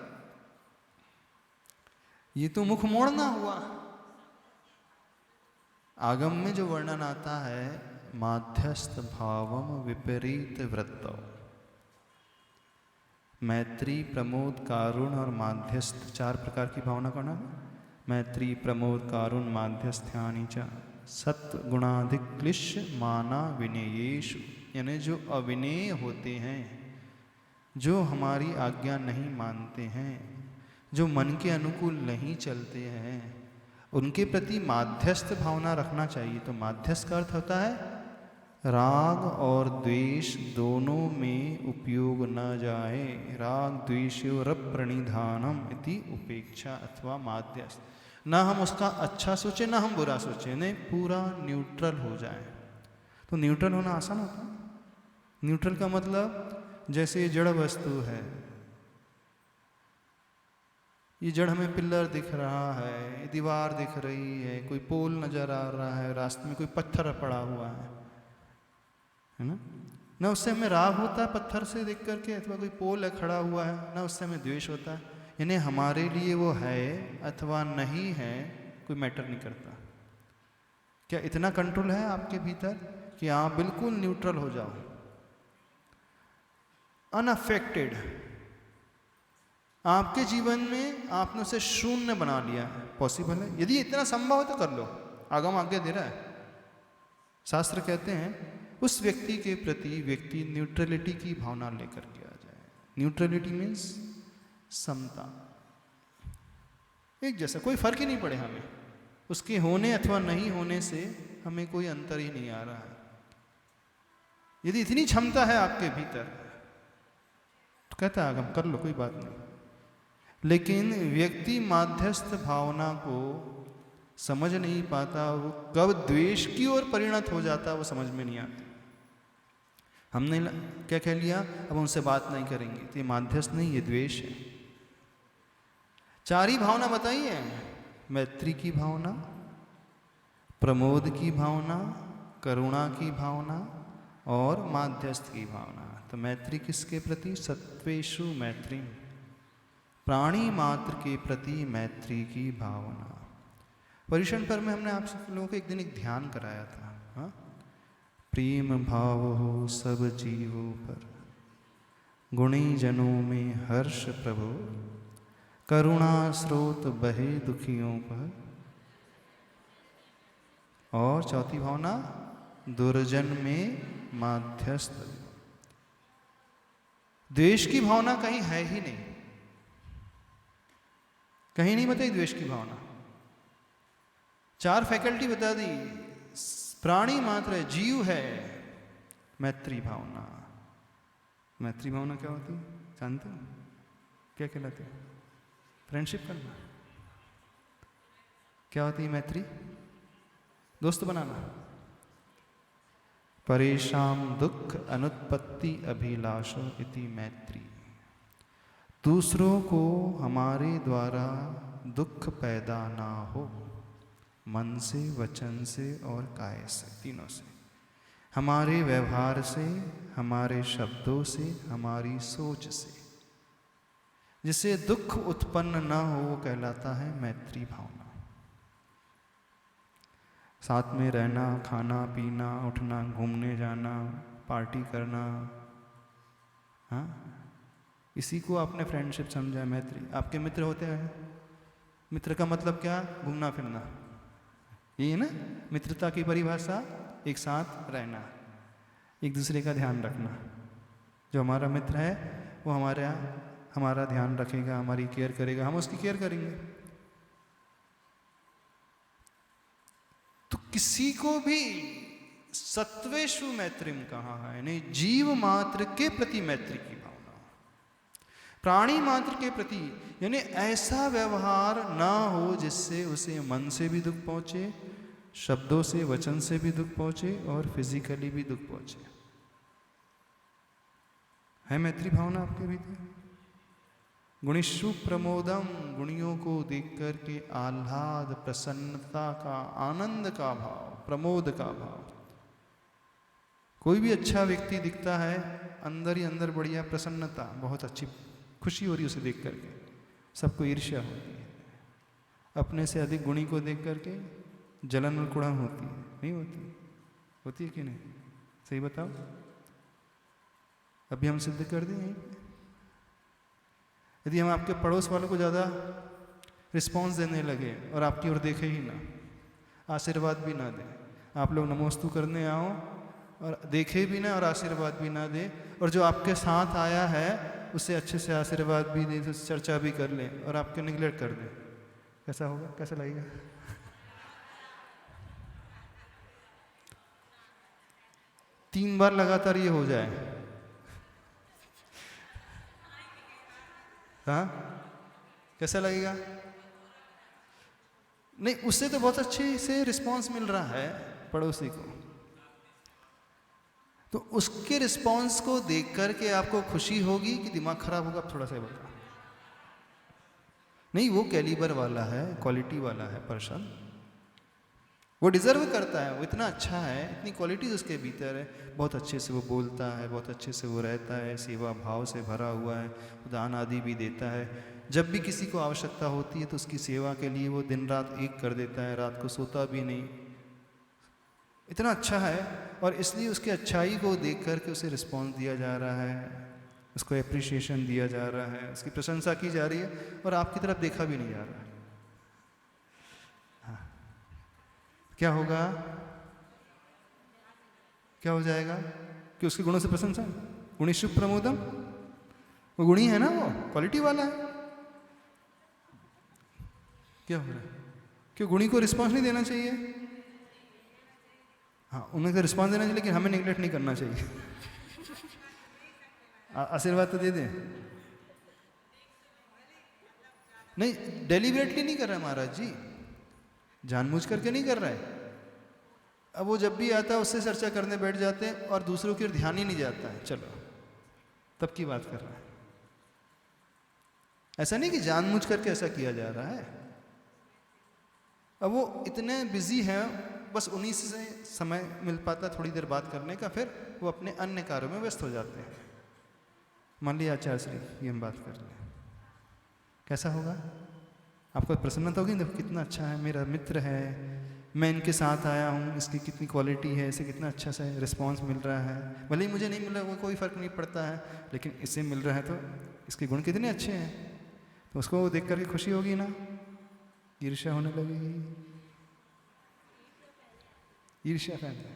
ये तो मुख मोड़ना हुआ। आगम में जो वर्णन आता है, माध्यस्थ भावम विपरीत वृत्तौ, मैत्री, प्रमोद, कारुण और माध्यस्थ, 4 प्रकार की भावना का नाम है। मैत्री, प्रमोद, कारुण, माध्यस्थ्यानि च सत्गुणाधिक क्लिश माना विनेयेषु, यानी जो अविनेय होते हैं, जो हमारी आज्ञा नहीं मानते हैं, जो मन के अनुकूल नहीं चलते हैं उनके प्रति माध्यस्थ भावना रखना चाहिए। तो माध्यस्थ का अर्थ होता है राग और द्वेष दोनों में उपयोग न जाए। राग द्वेषयोर प्रणिधानम इति उपेक्षा अथवा माध्यस्थ। ना हम उसका अच्छा सोचें ना हम बुरा सोचें, नहीं, पूरा न्यूट्रल हो जाए। तो न्यूट्रल होना आसान होता है। न्यूट्रल का मतलब जैसे जड़ वस्तु है, ये जड़ हमें पिलर दिख रहा है, दीवार दिख रही है, कोई पोल नजर आ रहा है, रास्ते में कोई पत्थर पड़ा हुआ है ना, ना उससे हमें राग होता है पत्थर से देख करके, अथवा कोई पोल है खड़ा हुआ है, ना उससे हमें द्वेष होता है। यानी हमारे लिए वो है अथवा नहीं है कोई मैटर नहीं करता। क्या इतना कंट्रोल है आपके भीतर कि आप बिल्कुल न्यूट्रल हो जाओ, अनअफेक्टेड। आपके जीवन में आपने उसे शून्य बना लिया है। पॉसिबल है? यदि इतना संभव है तो कर लो, आगम आज्ञा दे रहा है। शास्त्र कहते हैं उस व्यक्ति के प्रति व्यक्ति न्यूट्रलिटी की भावना लेकर के आ जाए। न्यूट्रलिटी मीन्स समता, एक जैसा, कोई फर्क ही नहीं पड़े हमें, उसके होने अथवा नहीं होने से हमें कोई अंतर ही नहीं आ रहा है। यदि इतनी क्षमता है आपके भीतर तो कहता है आगम कर लो, कोई बात नहीं। लेकिन व्यक्ति माध्यस्थ भावना को समझ नहीं पाता, वो कब द्वेष की ओर परिणत हो जाता वो समझ में नहीं आता। हमने क्या कह लिया, अब उनसे बात नहीं करेंगे, तो ये माध्यस्थ नहीं, ये द्वेष है। चार ही भावना बताई है, मैत्री की भावना, प्रमोद की भावना, करुणा की भावना और माध्यस्थ की भावना। तो मैत्री किसके प्रति? सत्वेषु मैत्री, प्राणी मात्र के प्रति मैत्री की भावना। परिषण पर में हमने आप सब लोगों को एक दिन एक ध्यान कराया था। हाँ, प्रेम भाव हो सब जीवों पर, गुणी जनों में हर्ष प्रभु, करुणा स्रोत बहे दुखियों पर, और चौथी भावना दुर्जन में माध्यस्थ। द्वेष की भावना कहीं है ही नहीं, कहीं नहीं बताई द्वेष की भावना। चार फैकल्टी बता दी, प्राणी मात्र है, जीव है, मैत्री भावना। मैत्री भावना क्या होती है जानते हो? क्या कहलाती है? फ्रेंडशिप करना। क्या होती है मैत्री? दोस्त बनाना। परेशान दुख अनुत्पत्ति अभिलाषो इति मैत्री। दूसरों को हमारे द्वारा दुख पैदा ना हो, मन से, वचन से और काय से, तीनों से, हमारे व्यवहार से, हमारे शब्दों से, हमारी सोच से, जिससे दुख उत्पन्न ना हो वो कहलाता है मैत्री भावना। साथ में रहना, खाना पीना, उठना, घूमने जाना, पार्टी करना, हाँ, इसी को आपने फ्रेंडशिप समझा है, मैत्री। आपके मित्र होते हैं, मित्र का मतलब क्या? घूमना फिरना, यही है ना मित्रता की परिभाषा। एक साथ रहना, एक दूसरे का ध्यान रखना। जो हमारा मित्र है वो हमारा ध्यान रखेगा, हमारी केयर करेगा, हम उसकी केयर करेंगे। तो किसी को भी सत्वेषु मैत्रीम कहा है, यानी जीव मात्र के प्रति मैत्री की भावना, प्राणी मात्र के प्रति, यानी ऐसा व्यवहार ना हो जिससे उसे मन से भी दुख पहुंचे, शब्दों से, वचन से भी दुख पहुंचे और फिजिकली भी दुख पहुंचे। है मैत्री भावना आपके भीतर? गुणिषु प्रमोदम, गुणियों को देख कर के आह्लाद, प्रसन्नता का, आनंद का भाव, प्रमोद का भाव। कोई भी अच्छा व्यक्ति दिखता है, अंदर ही अंदर बढ़िया प्रसन्नता, बहुत अच्छी खुशी हो रही है उसे देख करके। सबको ईर्ष्या होती है, अपने से अधिक गुणी को देख करके जलन और कुड़न होती है, नहीं होती? होती है कि नहीं? सही बताओ। अभी हम सिद्ध कर दें, यदि हम आपके पड़ोस वालों को ज़्यादा रिस्पॉन्स देने लगे और आपकी ओर देखे ही ना, आशीर्वाद भी ना दें, आप लोग नमोस्तु करने आओ और देखे भी ना और आशीर्वाद भी ना दे, और जो आपके साथ आया है उससे अच्छे से आशीर्वाद भी दें, उससे चर्चा भी कर लें और आपके निगलेक्ट कर दें, कैसा होगा, कैसा लगेगा? तीन बार लगातार ये हो जाए, हाँ, कैसा लगेगा? नहीं, उससे तो बहुत अच्छे से रिस्पांस मिल रहा है पड़ोसी को, तो उसके रिस्पांस को देख कर के आपको खुशी होगी कि दिमाग खराब होगा? थोड़ा सा बता। नहीं, वो कैलिबर वाला है, क्वालिटी वाला है पर्सन, वो डिजर्व करता है, वो इतना अच्छा है, इतनी क्वालिटीज उसके भीतर है, बहुत अच्छे से वो बोलता है, बहुत अच्छे से वो रहता है, सेवा भाव से भरा हुआ है, दान आदि भी देता है, जब भी किसी को आवश्यकता होती है तो उसकी सेवा के लिए वो दिन रात एक कर देता है, रात को सोता भी नहीं, इतना अच्छा है। और इसलिए उसकी अच्छाई को देख करके उसे रिस्पॉन्स दिया जा रहा है, उसको एप्रिसिएशन दिया जा रहा है, उसकी प्रशंसा की जा रही है और आपकी तरफ देखा भी नहीं जा रहा है। हाँ। क्या होगा, क्या हो जाएगा कि उसके गुणों से प्रशंसा, गुणीषु प्रमोदम, वो गुणी है ना, वो क्वालिटी वाला है। क्या हो रहा है? क्यों गुणी को रिस्पॉन्स नहीं देना चाहिए? हाँ, उन्हें तो रिस्पॉन्स देना चाहिए, लेकिन हमें निगलेक्ट नहीं करना चाहिए। आशीर्वाद तो दे दें। नहीं, डेलिबरेटली नहीं कर रहा महाराज जी, जानबूझ करके नहीं कर रहा है। अब वो जब भी आता है उससे चर्चा करने बैठ जाते हैं और दूसरों की ओर ध्यान ही नहीं जाता है, चलो तब की बात कर रहा है। ऐसा नहीं कि जानबूझ करके ऐसा किया जा रहा है, अब वो इतने बिजी हैं, बस उन्हीं से समय मिल पाता थोड़ी देर बात करने का, फिर वो अपने अन्य कार्यों में व्यस्त हो जाते हैं। मान लिया आचार्य श्री ये हम बात कर रहे हैं, कैसा होगा? आपको प्रसन्नता होगी, देखो कितना अच्छा है, मेरा मित्र है, मैं इनके साथ आया हूँ, इसकी कितनी क्वालिटी है, इसे कितना अच्छा सा रिस्पॉन्स मिल रहा है, भले ही मुझे नहीं मिल रहा, वो कोई फ़र्क नहीं पड़ता है, लेकिन इसे मिल रहा है तो इसके गुण कितने अच्छे हैं, तो उसको देख करके खुशी होगी ना, ईर्ष्या होने लगेगी। ईर्ष्या फैलता है,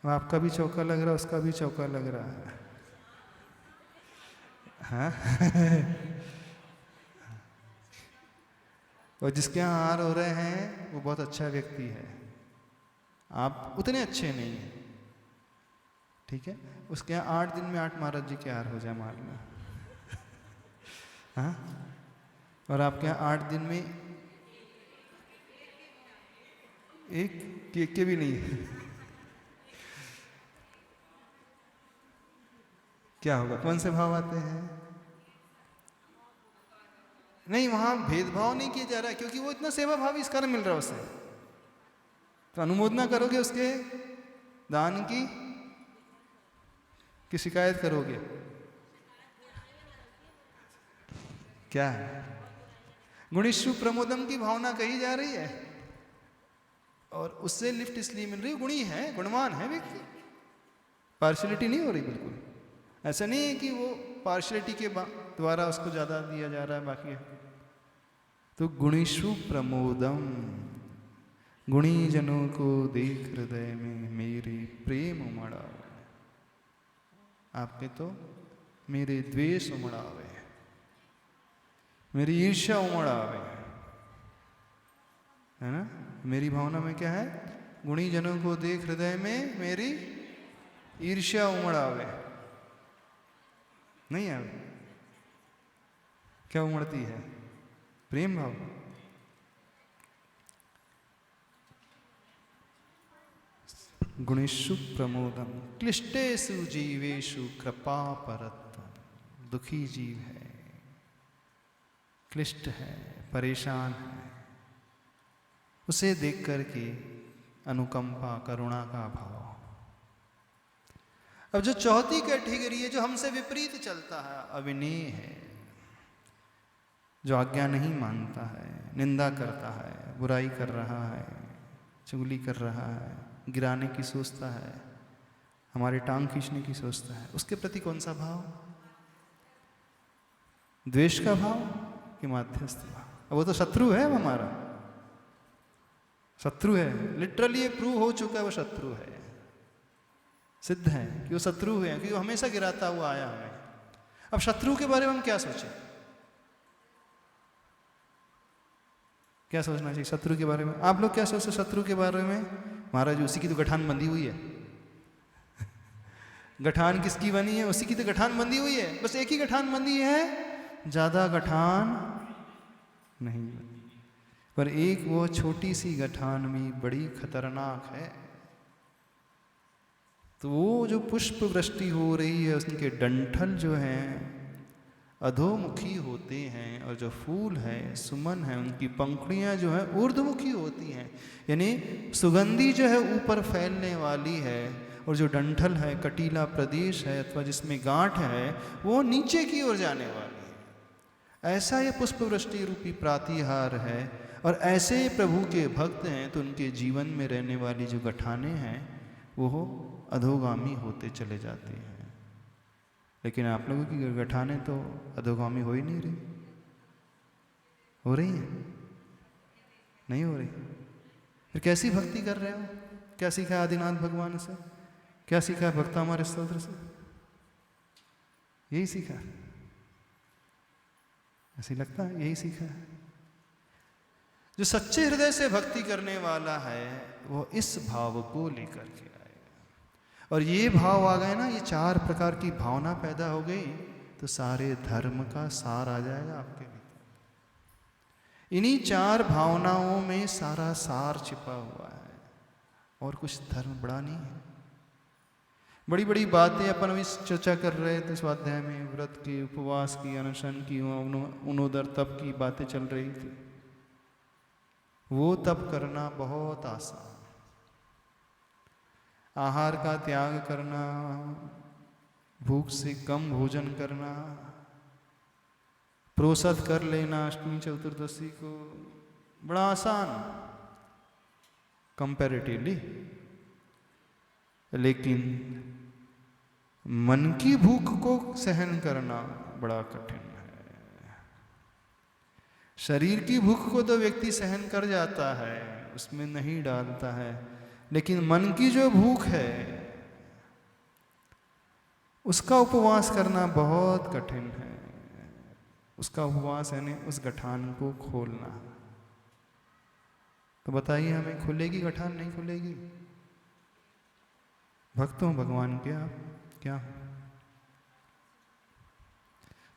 आपका भी चौका लग रहा है, उसका भी चौका लग रहा है, हाँ। और जिसके यहाँ हार हो रहे हैं वो बहुत अच्छा व्यक्ति है, आप उतने अच्छे नहीं हैं, ठीक है? उसके यहाँ 8 दिन में 8 महाराज जी के हार हो जाए मान लो, हाँ, और आपके यहाँ 8 दिन में एक के भी नहीं है। क्या होगा? कौन से भाव आते हैं? नहीं, वहां भेदभाव नहीं किया जा रहा है, क्योंकि वो इतना सेवा भावी इस कारण मिल रहा है उसे, तो अनुमोदना करोगे उसके दान की शिकायत करोगे? क्या है? गुणीषु प्रमोदम की भावना कही जा रही है और उससे लिफ्ट इसलिए मिल रही है, गुणी है, गुणवान है व्यक्ति, पार्शियलिटी नहीं हो रही बिल्कुल। ऐसा नहीं है कि वो पार्शियलिटी के द्वारा उसको ज़्यादा दिया जा रहा है बाकी है। तो गुणीषु प्रमोदम, गुणी जनों को देख हृदय में मेरे प्रेम उमड़ावे, आपके तो मेरे द्वेष उमड़ावे, मेरी ईर्ष्या उमड़ावे, है ना? मेरी भावना में क्या है? गुणी जनों को देख हृदय में मेरी ईर्ष्या उमड़ावे, नहीं है? क्या उमड़ती है? प्रेम भाव। गुणेषु प्रमोदम क्लिष्टेषु जीवेषु कृपा परत्वम, दुखी जीव है, क्लिष्ट है, परेशान है, उसे देख करके अनुकंपा, करुणा का भाव। अब जो चौथी कैटेगरी है, जो हमसे विपरीत चलता है, अविनेय है, जो आज्ञा नहीं मानता है, निंदा करता है, बुराई कर रहा है, चुगली कर रहा है, गिराने की सोचता है, हमारे टांग खींचने की सोचता है, उसके प्रति कौन सा भाव? द्वेष का भाव कि मध्यस्थ भाव? अब वो तो शत्रु है, वो हमारा शत्रु है, लिटरली ये प्रूव हो चुका है, वो शत्रु है, सिद्ध है कि वो शत्रु है, क्योंकि वो हमेशा गिराता हुआ आया हमें। अब शत्रु के बारे में हम क्या सोचें? क्या सोचना चाहिए शत्रु के बारे में? आप लोग क्या सोचते शत्रु के बारे में? महाराज उसी की तो गठान बंधी हुई है। गठान किसकी बनी है? उसी की तो गठान बंधी हुई है। बस एक ही गठान बंधी है, ज्यादा गठान नहीं बनी। पर एक वो छोटी सी गठान भी बड़ी खतरनाक है। तो वो जो पुष्प वृष्टि हो रही है, उसके डंठल जो हैं अधोमुखी होते हैं, और जो फूल है सुमन है उनकी पंखुड़ियां जो है ऊर्ध्वमुखी होती हैं, यानी सुगंधी जो है ऊपर फैलने वाली है, और जो डंठल है कटीला प्रदेश है अथवा जिसमें गांठ है वो नीचे की ओर जाने वाली है। ऐसा ये पुष्प वृष्टि रूपी प्रातिहार है। और ऐसे प्रभु के भक्त हैं तो उनके जीवन में रहने वाली जो गठाने हैं वो अधोगामी होते चले जाते हैं। लेकिन आप लोगों की गठाने तो अधोगामी हो ही नहीं रही। हो रही है? नहीं हो रही। फिर कैसी भक्ति कर रहे हो? क्या सीखा आदिनाथ भगवान से? क्या सीखा भक्ता हमारे स्तोत्र से? यही सीखा? ऐसी लगता है यही सीखा है। जो सच्चे हृदय से भक्ति करने वाला है वो इस भाव को लेकर के आएगा। और ये भाव आ गए ना, ये 4 प्रकार की भावना पैदा हो गई तो सारे धर्म का सार आ जाएगा आपके भीतर। इन्हीं 4 भावनाओं में सारा सार छिपा हुआ है, और कुछ धर्म बड़ा नहीं है। बड़ी बड़ी बातें अपन अभी चर्चा कर रहे थे स्वाध्याय में, व्रत की, उपवास की, अनशन की, उनोदर तप की बातें चल रही थी। वो तप करना बहुत आसान, आहार का त्याग करना, भूख से कम भोजन करना, प्रोसद कर लेना अष्टमी चतुर्दशी को, बड़ा आसान कंपैरेटिवली। लेकिन मन की भूख को सहन करना बड़ा कठिन है। शरीर की भूख को तो व्यक्ति सहन कर जाता है, उसमें नहीं डालता है, लेकिन मन की जो भूख है उसका उपवास करना बहुत कठिन है। उसका उपवास यानी उस गठान को खोलना। तो बताइए हमें खुलेगी गठान? नहीं खुलेगी। भक्त हो भगवान के आप? क्या?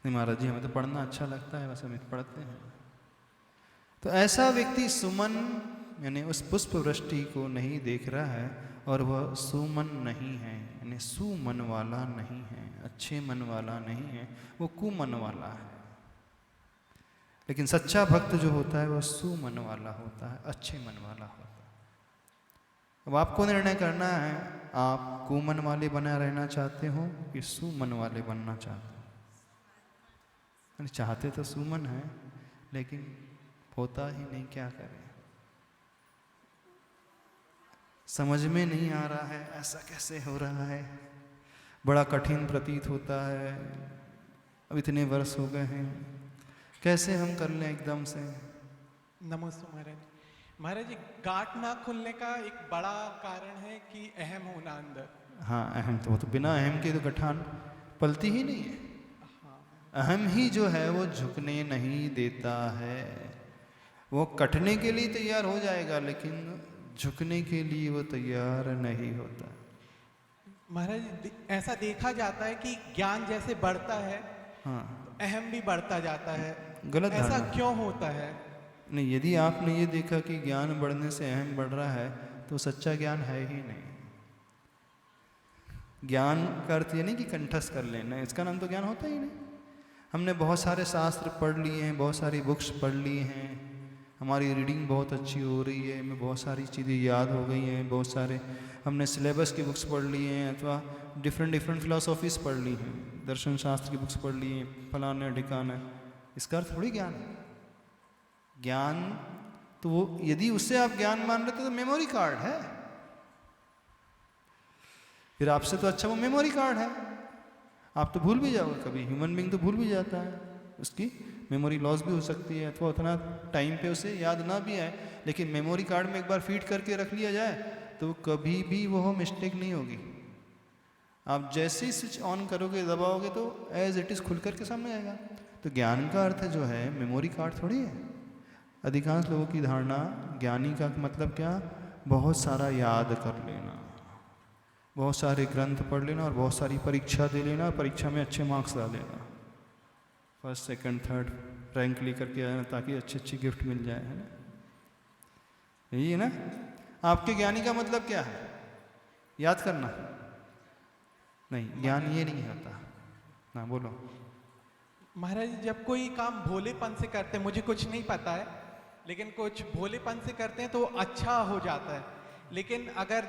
नहीं महाराज जी हमें तो पढ़ना अच्छा लगता है, बस हम पढ़ते हैं। तो ऐसा व्यक्ति सुमन यानी उस पुष्प वृष्टि को नहीं देख रहा है, और वह सुमन नहीं है, यानी सुमन वाला नहीं है, अच्छे मन वाला नहीं है, वो कुमन वाला है। लेकिन सच्चा भक्त जो होता है वह सुमन वाला होता है, अच्छे मन वाला होता है। अब आपको निर्णय करना है, आप कुमन वाले बना रहना चाहते हो कि सुमन वाले बनना चाहते हो? चाहते तो सुमन है, लेकिन होता ही नहीं, क्या करें? समझ में नहीं आ रहा है ऐसा कैसे हो रहा है, बड़ा कठिन प्रतीत होता है। अब इतने वर्ष हो गए हैं, कैसे हम कर लें एकदम से? नमस्ते महाराज। महाराज जी गांठ ना खुलने का एक बड़ा कारण है कि अहम होना अंदर। हाँ अहम, तो वो तो बिना अहम के तो गठान पलती ही नहीं है। अहम ही जो है वो झुकने नहीं देता है। वो कटने के लिए तैयार हो जाएगा, लेकिन झुकने के लिए वो तैयार नहीं होता। महाराज ऐसा देखा जाता है कि ज्ञान जैसे बढ़ता है, हाँ, तो अहम भी बढ़ता जाता है। गलत ऐसा धारणा। क्यों होता है? नहीं, यदि आपने ये देखा कि ज्ञान बढ़ने से अहम बढ़ रहा है तो सच्चा ज्ञान है ही नहीं। ज्ञान का अर्थ ये नहीं कि कंठस्थ कर लेना, इसका नाम तो ज्ञान होता ही नहीं। हमने बहुत सारे शास्त्र पढ़ लिए हैं, बहुत सारी बुक्स पढ़ ली हैं, हमारी रीडिंग बहुत अच्छी हो रही है, हमें बहुत सारी चीज़ें याद हो गई हैं, बहुत सारे हमने सिलेबस की बुक्स पढ़ ली हैं, अथवा डिफरेंट फिलोसॉफीज़ पढ़ ली हैं, दर्शन शास्त्र की बुक्स पढ़ ली हैं, फलाना ढिकाना। इसका अर्थ थोड़ी ज्ञान है। ज्ञान तो वो, यदि उससे आप ज्ञान मान रहे तो मेमोरी कार्ड है। फिर आपसे तो अच्छा वो मेमोरी कार्ड है, आप तो भूल भी जाओगे कभी। ह्यूमन बीइंग तो भूल भी जाता है, उसकी मेमोरी लॉस भी हो सकती है, अथवा उतना टाइम पे उसे याद ना भी आए, लेकिन मेमोरी कार्ड में एक बार फीड करके रख लिया जाए तो कभी भी वो मिस्टेक नहीं होगी। आप जैसे ही स्विच ऑन करोगे, दबाओगे तो एज इट इज़ खुल करके सामने आएगा। तो ज्ञान का अर्थ जो है मेमोरी कार्ड थोड़ी है। अधिकांश लोगों की धारणा ज्ञानी का मतलब क्या, बहुत सारा याद कर लेना, बहुत सारे ग्रंथ पढ़ लेना और बहुत सारी परीक्षा दे लेना, परीक्षा में अच्छे मार्क्स ला लेना, फर्स्ट सेकंड थर्ड रैंक लेकर के आना ताकि अच्छी अच्छी गिफ्ट मिल जाए, है ना? यही है ना? आपके ज्ञानी का मतलब क्या है? याद करना? नहीं, ज्ञान ये नहीं होता ना। बोलो। महाराज जी, जब कोई काम भोलेपन से करते हैं, मुझे कुछ नहीं पता है, लेकिन कुछ भोलेपन से करते हैं तो अच्छा हो जाता है। लेकिन अगर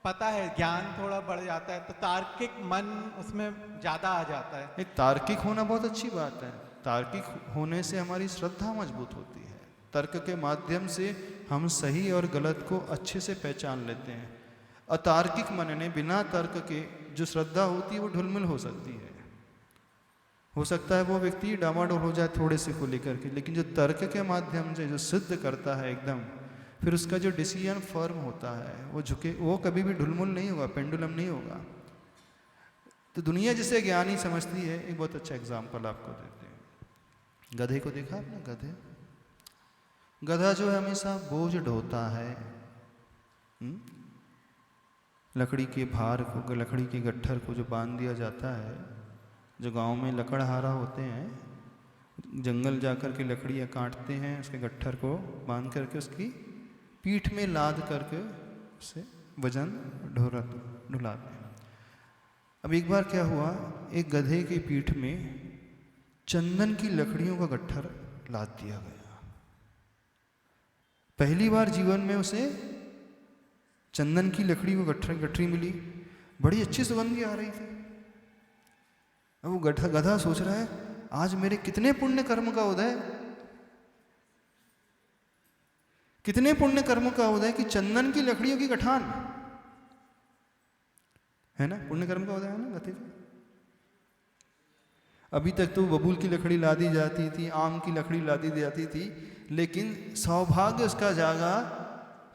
पता है, ज्ञान थोड़ा बढ़ जाता है, तो तार्किक मन उसमें ज़्यादा आ जाता है। नहीं, तार्किक होना बहुत अच्छी बात है। तार्किक होने से हमारी श्रद्धा मजबूत होती है। तर्क के माध्यम से हम सही और गलत को अच्छे से पहचान लेते हैं। अतार्किक मन ने बिना तर्क के जो श्रद्धा होती है वो ढुलमुल हो सकती है। हो सकता है वो व्यक्ति डामाडोल हो जाए थोड़े से को लेकर के, लेकिन जो तर्क के माध्यम से जो सिद्ध करता है एकदम, फिर उसका जो डिसीजन फर्म होता है वो झुके, वो कभी भी ढुलमुल नहीं होगा, पेंडुलम नहीं होगा। तो दुनिया जिसे ज्ञानी समझती है, एक बहुत अच्छा एग्जाम्पल आपको देते हैं। गधे को देखा आपने? गधा जो है हमेशा बोझ ढोता है, लकड़ी के भार को, लकड़ी के गट्ठर को जो बांध दिया जाता है, जो गांव में लकड़हारा होते हैं, जंगल जाकर के लकड़ियाँ काटते हैं, उसके गट्ठर को बांध करके उसकी पीठ में लाद करके उससे वजन ढुलाते हैं। अब एक बार क्या हुआ, एक गधे की पीठ में चंदन की लकड़ियों का गट्ठर लाद दिया गया। पहली बार जीवन में उसे चंदन की लकड़ी को गठरी मिली, बड़ी अच्छी सुगंधी आ रही थी। अब वो गधा सोच रहा है, आज मेरे कितने पुण्य कर्म का उदय, कितने पुण्य कर्म का उदय कि चंदन की लकड़ियों की गठान, है ना? पुण्य कर्म का उदय है ना गधे का। अभी तक तो बबूल की लकड़ी लादी जाती थी, आम की लकड़ी लादी जाती थी, लेकिन सौभाग्य उसका जागा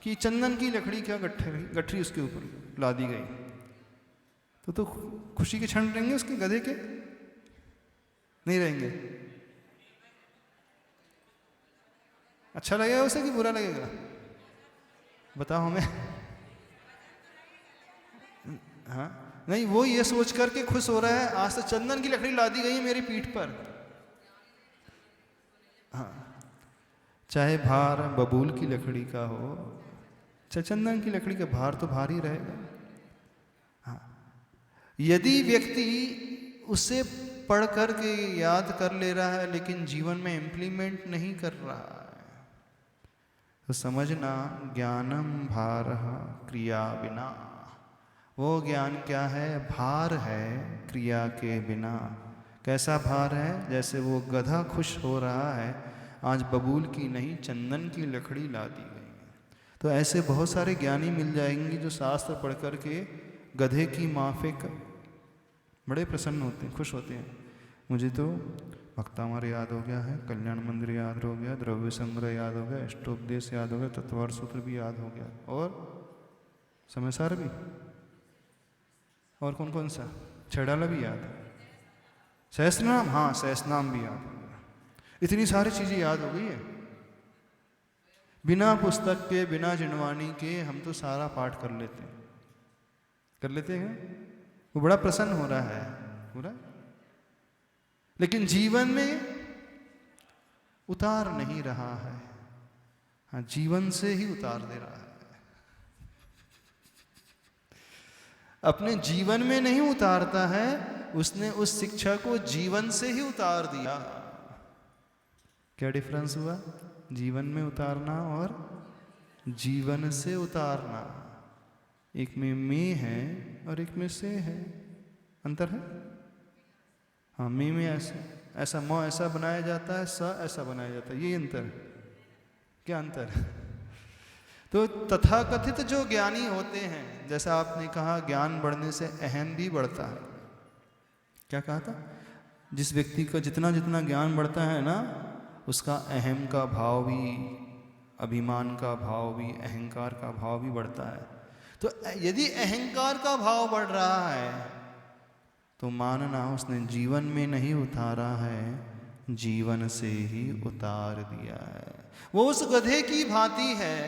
कि चंदन की लकड़ी का गठरी उसके ऊपर लादी गई। तो खुशी के क्षण रहेंगे उसके गधे के? नहीं रहेंगे। अच्छा लगेगा उसे कि बुरा लगेगा? बताओ हमें। हाँ, नहीं, वो ये सोच करके खुश हो रहा है, आज तो चंदन की लकड़ी लादी गई है मेरी पीठ पर। हाँ, चाहे भार बबूल की लकड़ी का हो, चाहे चंदन की लकड़ी का भार तो भारी रहेगा। हाँ, यदि व्यक्ति उसे पढ़ कर के याद कर ले रहा है लेकिन जीवन में इम्प्लीमेंट नहीं कर रहा है, तो समझना ज्ञानम भार क्रिया बिना। वो ज्ञान क्या है? भार है क्रिया के बिना। कैसा भार है? जैसे वो गधा खुश हो रहा है, आज बबूल की नहीं चंदन की लकड़ी ला दी गई। तो ऐसे बहुत सारे ज्ञानी मिल जाएंगे जो शास्त्र पढ़ कर के गधे की माफिक बड़े प्रसन्न होते हैं, खुश होते हैं। मुझे तो भक्तामर याद हो गया है, कल्याण मंदिर याद हो गया, द्रव्य संग्रह याद हो गया, अष्टोपदेश याद हो गया, तत्वार सूत्र भी याद हो गया, और समयसार भी, और कौन कौन सा, छेड़ाला भी याद है, सहस्त्रनाम, हाँ सहस्त्रनाम भी याद हो गया। इतनी सारी चीज़ें याद हो गई है। बिना पुस्तक के, बिना जिनवानी के हम तो सारा पाठ कर लेते हैं। वो बड़ा प्रसन्न हो रहा है पूरा, लेकिन जीवन में उतार नहीं रहा है। हाँ, जीवन से ही उतार दे रहा है, अपने जीवन में नहीं उतारता है। उसने उस शिक्षा को जीवन से ही उतार दिया। क्या डिफरेंस हुआ? जीवन में उतारना और जीवन से उतारना। एक में है और एक में से है, अंतर है। हाँ, में ऐसा म ऐसा बनाया जाता है, स ऐसा बनाया जाता है, ये अंतर है। क्या अंतर है? तो तथाकथित जो ज्ञानी होते हैं, जैसा आपने कहा ज्ञान बढ़ने से अहम भी बढ़ता है। क्या कहा था? जिस व्यक्ति का जितना जितना ज्ञान बढ़ता है ना, उसका अहम का भाव भी, अभिमान का भाव भी, अहंकार का भाव भी बढ़ता है। तो यदि अहंकार का भाव बढ़ रहा है तो मानना उसने जीवन में नहीं उतारा है, जीवन से ही उतार दिया है। वो उस गधे की भांति है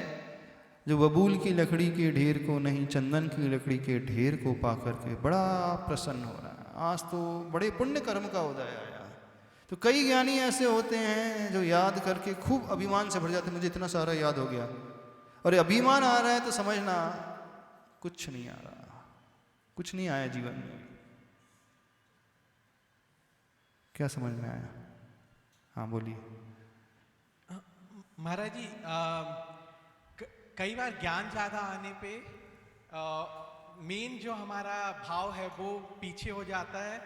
जो बबूल की लकड़ी के ढेर को नहीं, चंदन की लकड़ी के ढेर को पाकर के बड़ा प्रसन्न हो रहा है। आज तो बड़े पुण्य कर्म का उदय आया। तो कई ज्ञानी ऐसे होते हैं जो याद करके खूब अभिमान से भर जाते, मुझे इतना सारा याद हो गया। और अभिमान आ रहा है तो समझना कुछ नहीं आ रहा, कुछ नहीं आया जीवन में। क्या समझ में आया? हाँ बोलिए। महाराज जी, कई बार ज्ञान ज़्यादा आने पे मेन जो हमारा भाव है वो पीछे हो जाता है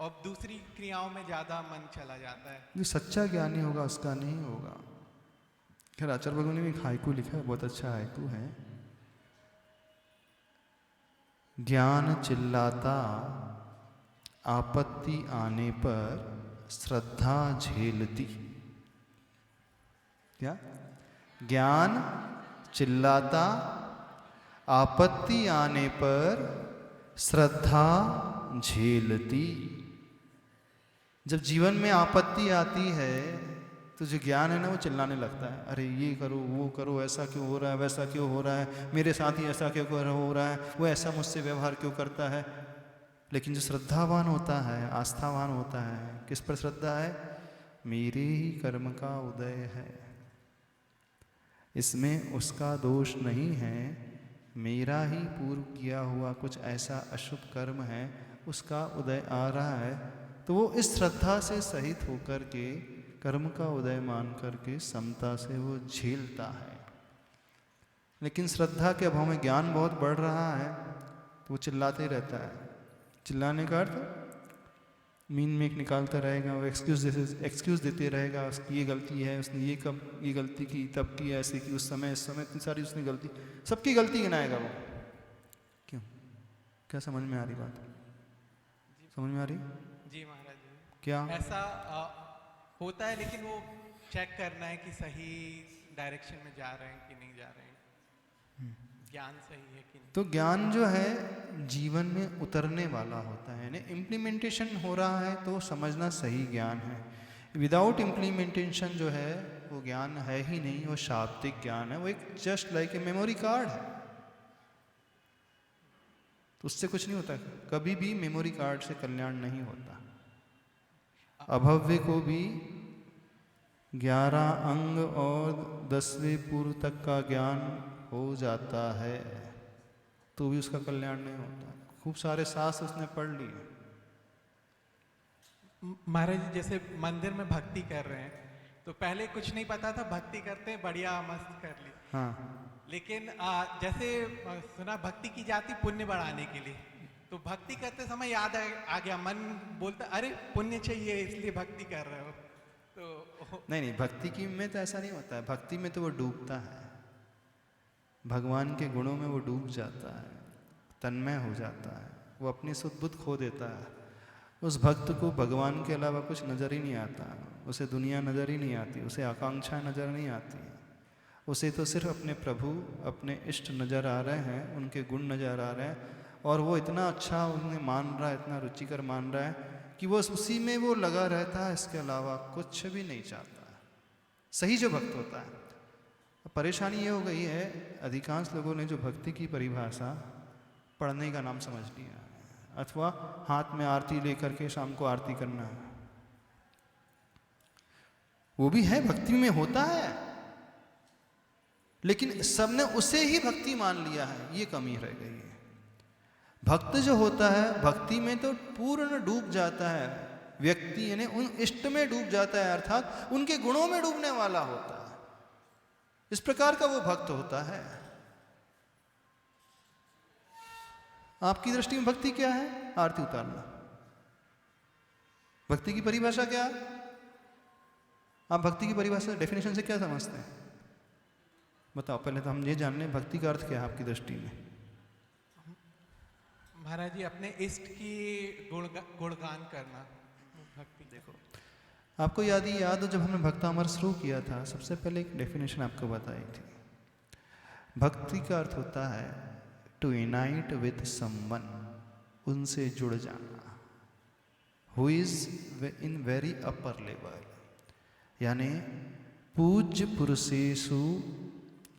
और दूसरी क्रियाओं में ज़्यादा मन चला जाता है। जो सच्चा ज्ञानी होगा उसका नहीं होगा। खैर आचार्य भगवान ने भी एक हाइकू लिखा है, बहुत अच्छा हाइकू है। ज्ञान चिल्लाता आपत्ति आने पर श्रद्धा झेलती। क्या? ज्ञान चिल्लाता आपत्ति आने पर श्रद्धा झेलती। जब जीवन में आपत्ति आती है तो जो ज्ञान है ना वो चिल्लाने लगता है, अरे ये करो वो करो, ऐसा क्यों हो रहा है, वैसा क्यों हो रहा है, मेरे साथ ही ऐसा क्यों हो रहा है, वो ऐसा मुझसे व्यवहार क्यों करता है। लेकिन जो श्रद्धावान होता है, आस्थावान होता है, किस पर श्रद्धा है? मेरे ही कर्म का उदय है, इसमें उसका दोष नहीं है, मेरा ही पूर्व किया हुआ कुछ ऐसा अशुभ कर्म है, उसका उदय आ रहा है। तो वो इस श्रद्धा से सहित होकर के कर्म का उदय मान करके समता से वो झेलता है। लेकिन श्रद्धा के अभाव में ज्ञान बहुत बढ़ रहा है तो वो चिल्लाते रहता है। चिल्लाने का अर्थ मीन में एक निकालता रहेगा, वो एक्सक्यूज़ देते रहेगा, उसकी ये गलती है, उसने ये कब ये गलती की, तब की, ऐसे की, उस समय इस समय इतनी सारी उसने गलती, सबकी गलती गिनाएगा वो। क्यों? क्या समझ में आ रही बात? समझ में आ रही? जी महाराज जी। क्या ऐसा होता है, लेकिन वो चेक करना है कि सही डायरेक्शन में जा रहे हैं कि नहीं जा रहे हैं, ज्ञान सही है कि नहीं। तो ज्ञान जो है जीवन में उतरने वाला होता है, यानी इम्प्लीमेंटेशन हो रहा है तो समझना सही ज्ञान है। विदाउट इम्प्लीमेंटेशन जो है वो ज्ञान है ही नहीं, वो शाब्दिक ज्ञान है, वो एक just like a memory card है। तो उससे कुछ नहीं होता, कभी भी मेमोरी कार्ड से कल्याण नहीं होता। अभव्य को भी 11 अंग और 10वें पूर्व तक का ज्ञान हो जाता है तो भी उसका कल्याण नहीं होता। खूब सारे शास्त्र उसने पढ़ लिए। महाराज जी, जैसे मंदिर में भक्ति कर रहे हैं तो पहले कुछ नहीं पता था, भक्ति करते हैं बढ़िया मस्त कर ली। हाँ, लेकिन जैसे सुना भक्ति की जाती पुण्य बढ़ाने के लिए, तो भक्ति करते समय याद आ गया, मन बोलता अरे पुण्य चाहिए इसलिए भक्ति कर रहे हो। तो नहीं भक्ति की में तो ऐसा नहीं होता है। भक्ति में तो वो डूबता है, भगवान के गुणों में वो डूब जाता है, तन्मय हो जाता है, वो अपनी सुध-बुध खो देता है। उस भक्त को भगवान के अलावा कुछ नज़र ही नहीं आता, उसे दुनिया नज़र ही नहीं आती, उसे आकांक्षाएं नज़र नहीं आती, उसे तो सिर्फ अपने प्रभु अपने इष्ट नज़र आ रहे हैं, उनके गुण नज़र आ रहे हैं, और वो इतना अच्छा उन्हें मान रहा है, इतना रुचिकर मान रहा है कि वो उसी में वो लगा रहता है, इसके अलावा कुछ भी नहीं चाहता। सही जो भक्त होता है। परेशानी ये हो गई है, अधिकांश लोगों ने जो भक्ति की परिभाषा पढ़ने का नाम समझ लिया, अथवा हाथ में आरती लेकर के शाम को आरती करना है। वो भी है, भक्ति में होता है, लेकिन सबने उसे ही भक्ति मान लिया है, ये कमी रह गई है। भक्त जो होता है भक्ति में तो पूर्ण डूब जाता है व्यक्ति, यानी उन इष्ट में डूब जाता है, अर्थात उनके गुणों में डूबने वाला होता है। इस प्रकार का वो भक्त होता है। आपकी दृष्टि में भक्ति क्या है? आरती उतारना। भक्ति की परिभाषा क्या है? आप भक्ति की परिभाषा डेफिनेशन से क्या समझते हैं? बताओ, पहले तो हम ये जान लें भक्ति का अर्थ क्या है आपकी दृष्टि में। महाराज जी, अपने इष्ट की गुणगान करना भक्ति। देखो, आपको याद हो जब हमने भक्तामर शुरू किया था, सबसे पहले एक डेफिनेशन आपको बताई थी। भक्ति का अर्थ होता है टू यूनाइट विथ समवन, उनसे जुड़ जाना। Who is in very upper level, यानी पूज्य पुरुषेषु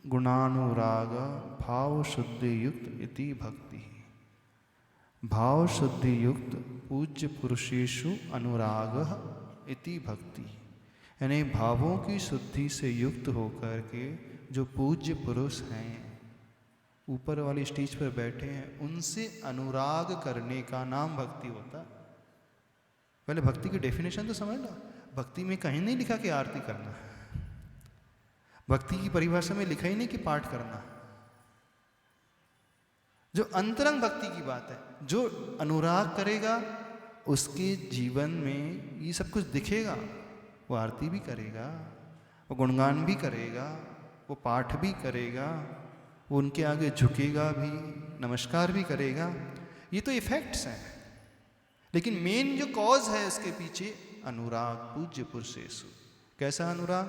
गुणानुराग भाव शुद्धि युक्त इति भक्ति। भाव शुद्धि युक्त पूज्य पुरुषेषु अनुराग इति भक्ति, यानी भावों की शुद्धि से युक्त होकर के जो पूज्य पुरुष हैं, ऊपर वाली स्टेज पर बैठे हैं, उनसे अनुराग करने का नाम भक्ति होता। पहले भक्ति की डेफिनेशन तो समझ लो। भक्ति में कहीं नहीं लिखा कि आरती करना, भक्ति की परिभाषा में लिखा ही नहीं कि पाठ करना। जो अंतरंग भक्ति की बात है, जो अनुराग करेगा उसके जीवन में ये सब कुछ दिखेगा। वो आरती भी करेगा, वो गुणगान भी करेगा, वो पाठ भी करेगा, वो उनके आगे झुकेगा भी, नमस्कार भी करेगा। ये तो इफेक्ट्स हैं, लेकिन मेन जो कॉज है उसके पीछे अनुराग पूज्य पुरुषेषु। कैसा अनुराग?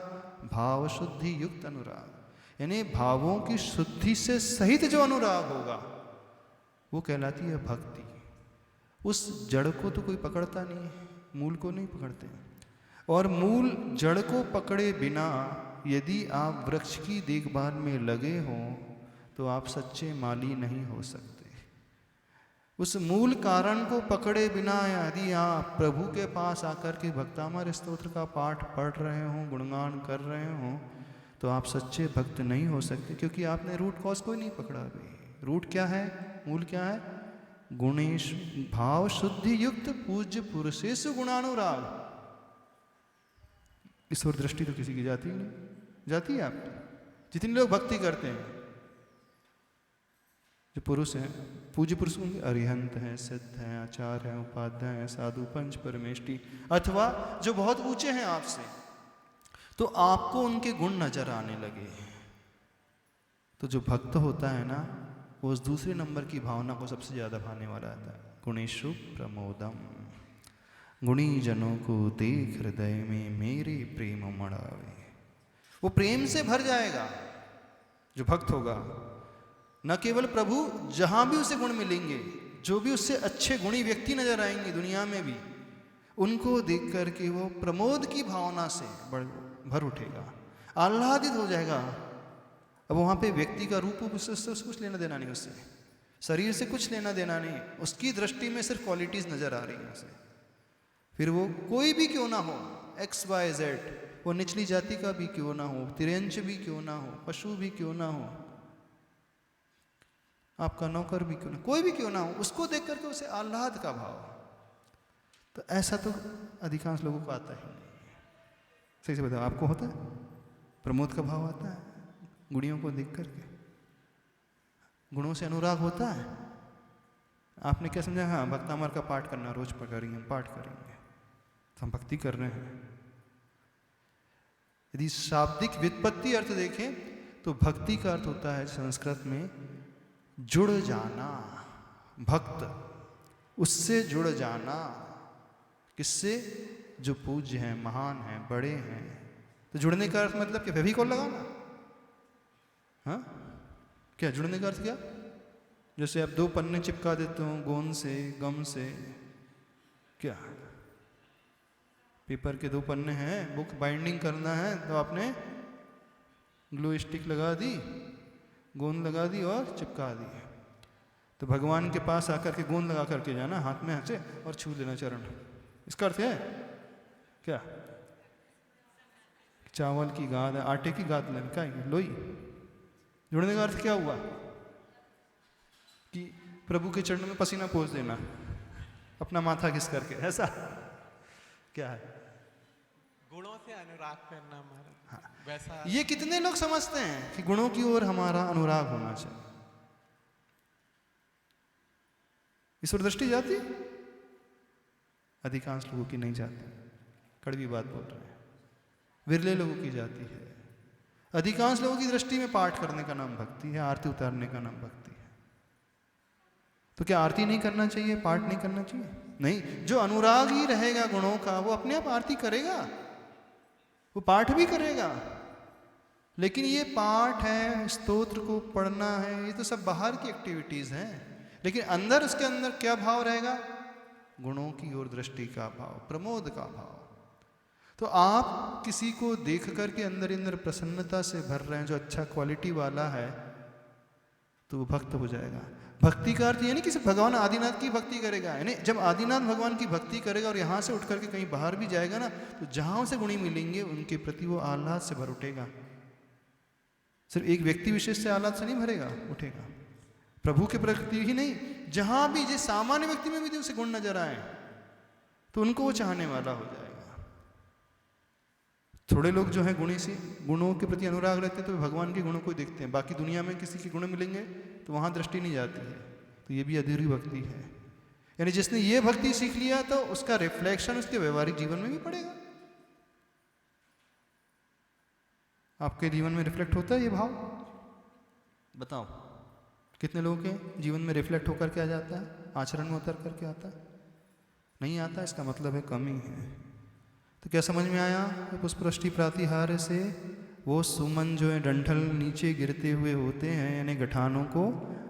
भाव शुद्धि युक्त अनुराग, यानी भावों की शुद्धि से सहित जो अनुराग होगा वो कहलाती है भक्ति। उस जड़ को तो कोई पकड़ता नहीं है, मूल को नहीं पकड़ते। और मूल जड़ को पकड़े बिना यदि आप वृक्ष की देखभाल में लगे हों तो आप सच्चे माली नहीं हो सकते। उस मूल कारण को पकड़े बिना यदि आप प्रभु के पास आकर के भक्तामर स्तोत्र का पाठ पढ़ रहे हों, गुणगान कर रहे हों, तो आप सच्चे भक्त नहीं हो सकते, क्योंकि आपने रूट कॉज को नहीं पकड़ा अभी। रूट क्या है? मूल क्या है? गुणेश भाव शुद्धि युक्त पूज्य पुरुषेषु गुणानुराग। इस ओर दृष्टि तो किसी की जाती ही नहीं। जाती है आप जितने लोग भक्ति करते हैं, जो पुरुष हैं, पूज्य पुरुष होंगे, अरिहंत हैं, सिद्ध हैं, आचार्य हैं, उपाध्याय हैं, साधु, पंच परमेष्टि, अथवा जो बहुत ऊंचे हैं आपसे, तो आपको उनके गुण नजर आने लगे। तो जो भक्त होता है ना, वो उस दूसरे नंबर की भावना को सबसे ज्यादा भाने वाला आता है। गुणेषु प्रमोदम, गुणी जनों को देख हृदय में मेरे प्रेम मड़ावे। वो प्रेम से भर जाएगा जो भक्त होगा। न केवल प्रभु, जहां भी उसे गुण मिलेंगे, जो भी उससे अच्छे गुणी व्यक्ति नजर आएंगे दुनिया में भी, उनको देख करके वो प्रमोद की भावना से भर उठेगा, आह्लादित हो जाएगा। अब वहां पे व्यक्ति का रूप उससे कुछ लेना देना नहीं, उससे शरीर से कुछ लेना देना नहीं, उसकी दृष्टि में सिर्फ क्वालिटीज नजर आ रही हैं उसे। फिर वो कोई भी क्यों ना हो, XYZ, वो निचली जाति का भी क्यों ना हो, तिरंज भी क्यों ना हो, पशु भी क्यों ना हो, आपका नौकर भी क्यों ना, कोई भी क्यों ना हो, उसको देख करके उसे आह्लाद का भाव। तो ऐसा तो अधिकांश लोगों को आता ही नहीं। सही से बताओ, आपको होता है? प्रमोद का भाव आता है गुणियों को देख करके? गुणों से अनुराग होता है? आपने क्या समझा? हाँ, भक्तामर का पाठ करना, रोज करेंगे, हम पाठ करेंगे, तो हम भक्ति कर रहे हैं। यदि शाब्दिक व्युत्पत्ति अर्थ देखें तो भक्ति का अर्थ होता है संस्कृत में जुड़ जाना। भक्त, उससे जुड़ जाना। किससे? जो पूज्य हैं, महान हैं, बड़े हैं। तो जुड़ने का अर्थ मतलब क्या? फेविकॉल लगाना? हाँ, क्या जुड़ने का अर्थ क्या? जैसे आप 2 पन्ने चिपका देते हो गोंद से, गम से, क्या पेपर के 2 पन्ने हैं, बुक बाइंडिंग करना है तो आपने ग्लू स्टिक लगा दी, गोंद लगा दी और चिपका दी। तो भगवान के पास आकर के गोंद लगा करके जाना हाथ में ऐसे और छू लेना चरण। इसका अर्थ है क्या? चावल की गाद, आटे की गाद लेना, क्या लोई। जुड़ने का अर्थ क्या हुआ? कि प्रभु के चरणों में पसीना पोंछ देना, अपना माथा घिस करके, ऐसा क्या है? गुणों से अनुराग करना हमारा। हाँ। वैसा ये कितने लोग समझते हैं कि गुणों की ओर हमारा अनुराग होना चाहिए? इस ओर दृष्टि जाती? अधिकांश लोगों की नहीं जाती। कड़वी बात बोल रहे हैं, विरले लोगों की जाती है। अधिकांश लोगों की दृष्टि में पाठ करने का नाम भक्ति है, आरती उतारने का नाम भक्ति है। तो क्या आरती नहीं करना चाहिए, पाठ नहीं करना चाहिए? नहीं, जो अनुराग ही रहेगा गुणों का, वो अपने आप आरती करेगा, वो पाठ भी करेगा। लेकिन ये पाठ है, स्तोत्र को पढ़ना है, ये तो सब बाहर की एक्टिविटीज हैं। लेकिन अंदर, उसके अंदर क्या भाव रहेगा? गुणों की ओर दृष्टि का भाव, प्रमोद का भाव। तो आप किसी को देख करके अंदर ही अंदर प्रसन्नता से भर रहे हैं, जो अच्छा क्वालिटी वाला है, तो वो भक्त हो जाएगा। भक्ति का अर्थ ये नहीं कि सिर्फ भगवान आदिनाथ की भक्ति करेगा, यानी जब आदिनाथ भगवान की भक्ति करेगा और यहाँ से उठ करके कहीं बाहर भी जाएगा ना, तो जहाँ उसे गुणी मिलेंगे उनके प्रति वो आह्लाद से भर उठेगा। सिर्फ एक व्यक्ति विशेष से आह्लाद से नहीं भरेगा, उठेगा। प्रभु के प्रति ही नहीं, जहाँ भी जिस सामान्य व्यक्ति में भी उसे गुण नजर आए तो उनको वो चाहने वाला हो जाएगा। थोड़े लोग जो हैं गुणी से गुणों के प्रति अनुराग रखते हैं तो भगवान के गुणों को देखते हैं, बाकी दुनिया में किसी के गुण मिलेंगे तो वहाँ दृष्टि नहीं जाती है। तो ये भी अधूरी भक्ति है। यानी जिसने ये भक्ति सीख लिया तो उसका रिफ्लेक्शन उसके व्यवहारिक जीवन में भी पड़ेगा। आपके जीवन में रिफ्लेक्ट होता है ये भाव? बताओ कितने लोगों के जीवन में रिफ्लेक्ट होकर के आ जाता है, आचरण में उतर करके आता है? नहीं आता, इसका मतलब है कमी है। तो क्या समझ में आया? पुष्पवृष्टि प्रातिहार्य से वो सुमन जो है डंठल नीचे गिरते हुए होते हैं, यानी गठानों को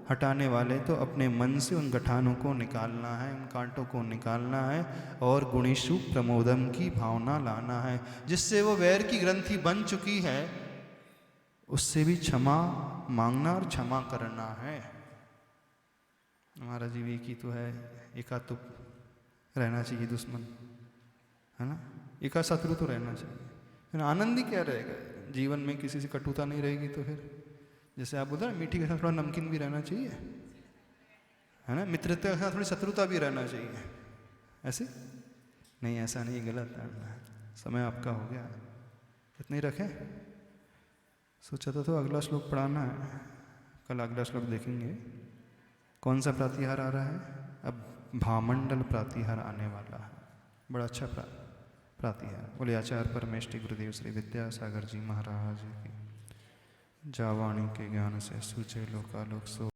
हटाने वाले, तो अपने मन से उन गठानों को निकालना है, उन कांटों को निकालना है और गुणेषु प्रमोदम की भावना लाना है। जिससे वो वैर की ग्रंथि बन चुकी है उससे भी क्षमा मांगना और क्षमा करना है। हमारा जीव एक ही तो है, एका तो रहना चाहिए दुश्मन, है ना? एका शत्रु तो रहना चाहिए। फिर आनंद ही क्या रहेगा जीवन में? किसी से कटुता नहीं रहेगी तो फिर जैसे आप बोलते हैं मीठी के साथ थोड़ा नमकीन भी रहना चाहिए, है ना? मित्रता के साथ थोड़ी शत्रुता भी रहना चाहिए। ऐसे नहीं, ऐसा नहीं, गलत है। समय आपका हो गया, इतने ही रखें। सोचा तो अगला श्लोक पढ़ाना है, कल अगला श्लोक देखेंगे। कौन सा प्रातिहार आ रहा है? अब भामंडल प्रातिहार आने वाला है, बड़ा अच्छा प्रातिहार। बोले आचार्य परमेष्टि गुरुदेव श्री विद्यासागर जी महाराज की। जावाणी के ज्ञान से सूझे लोकालोक सो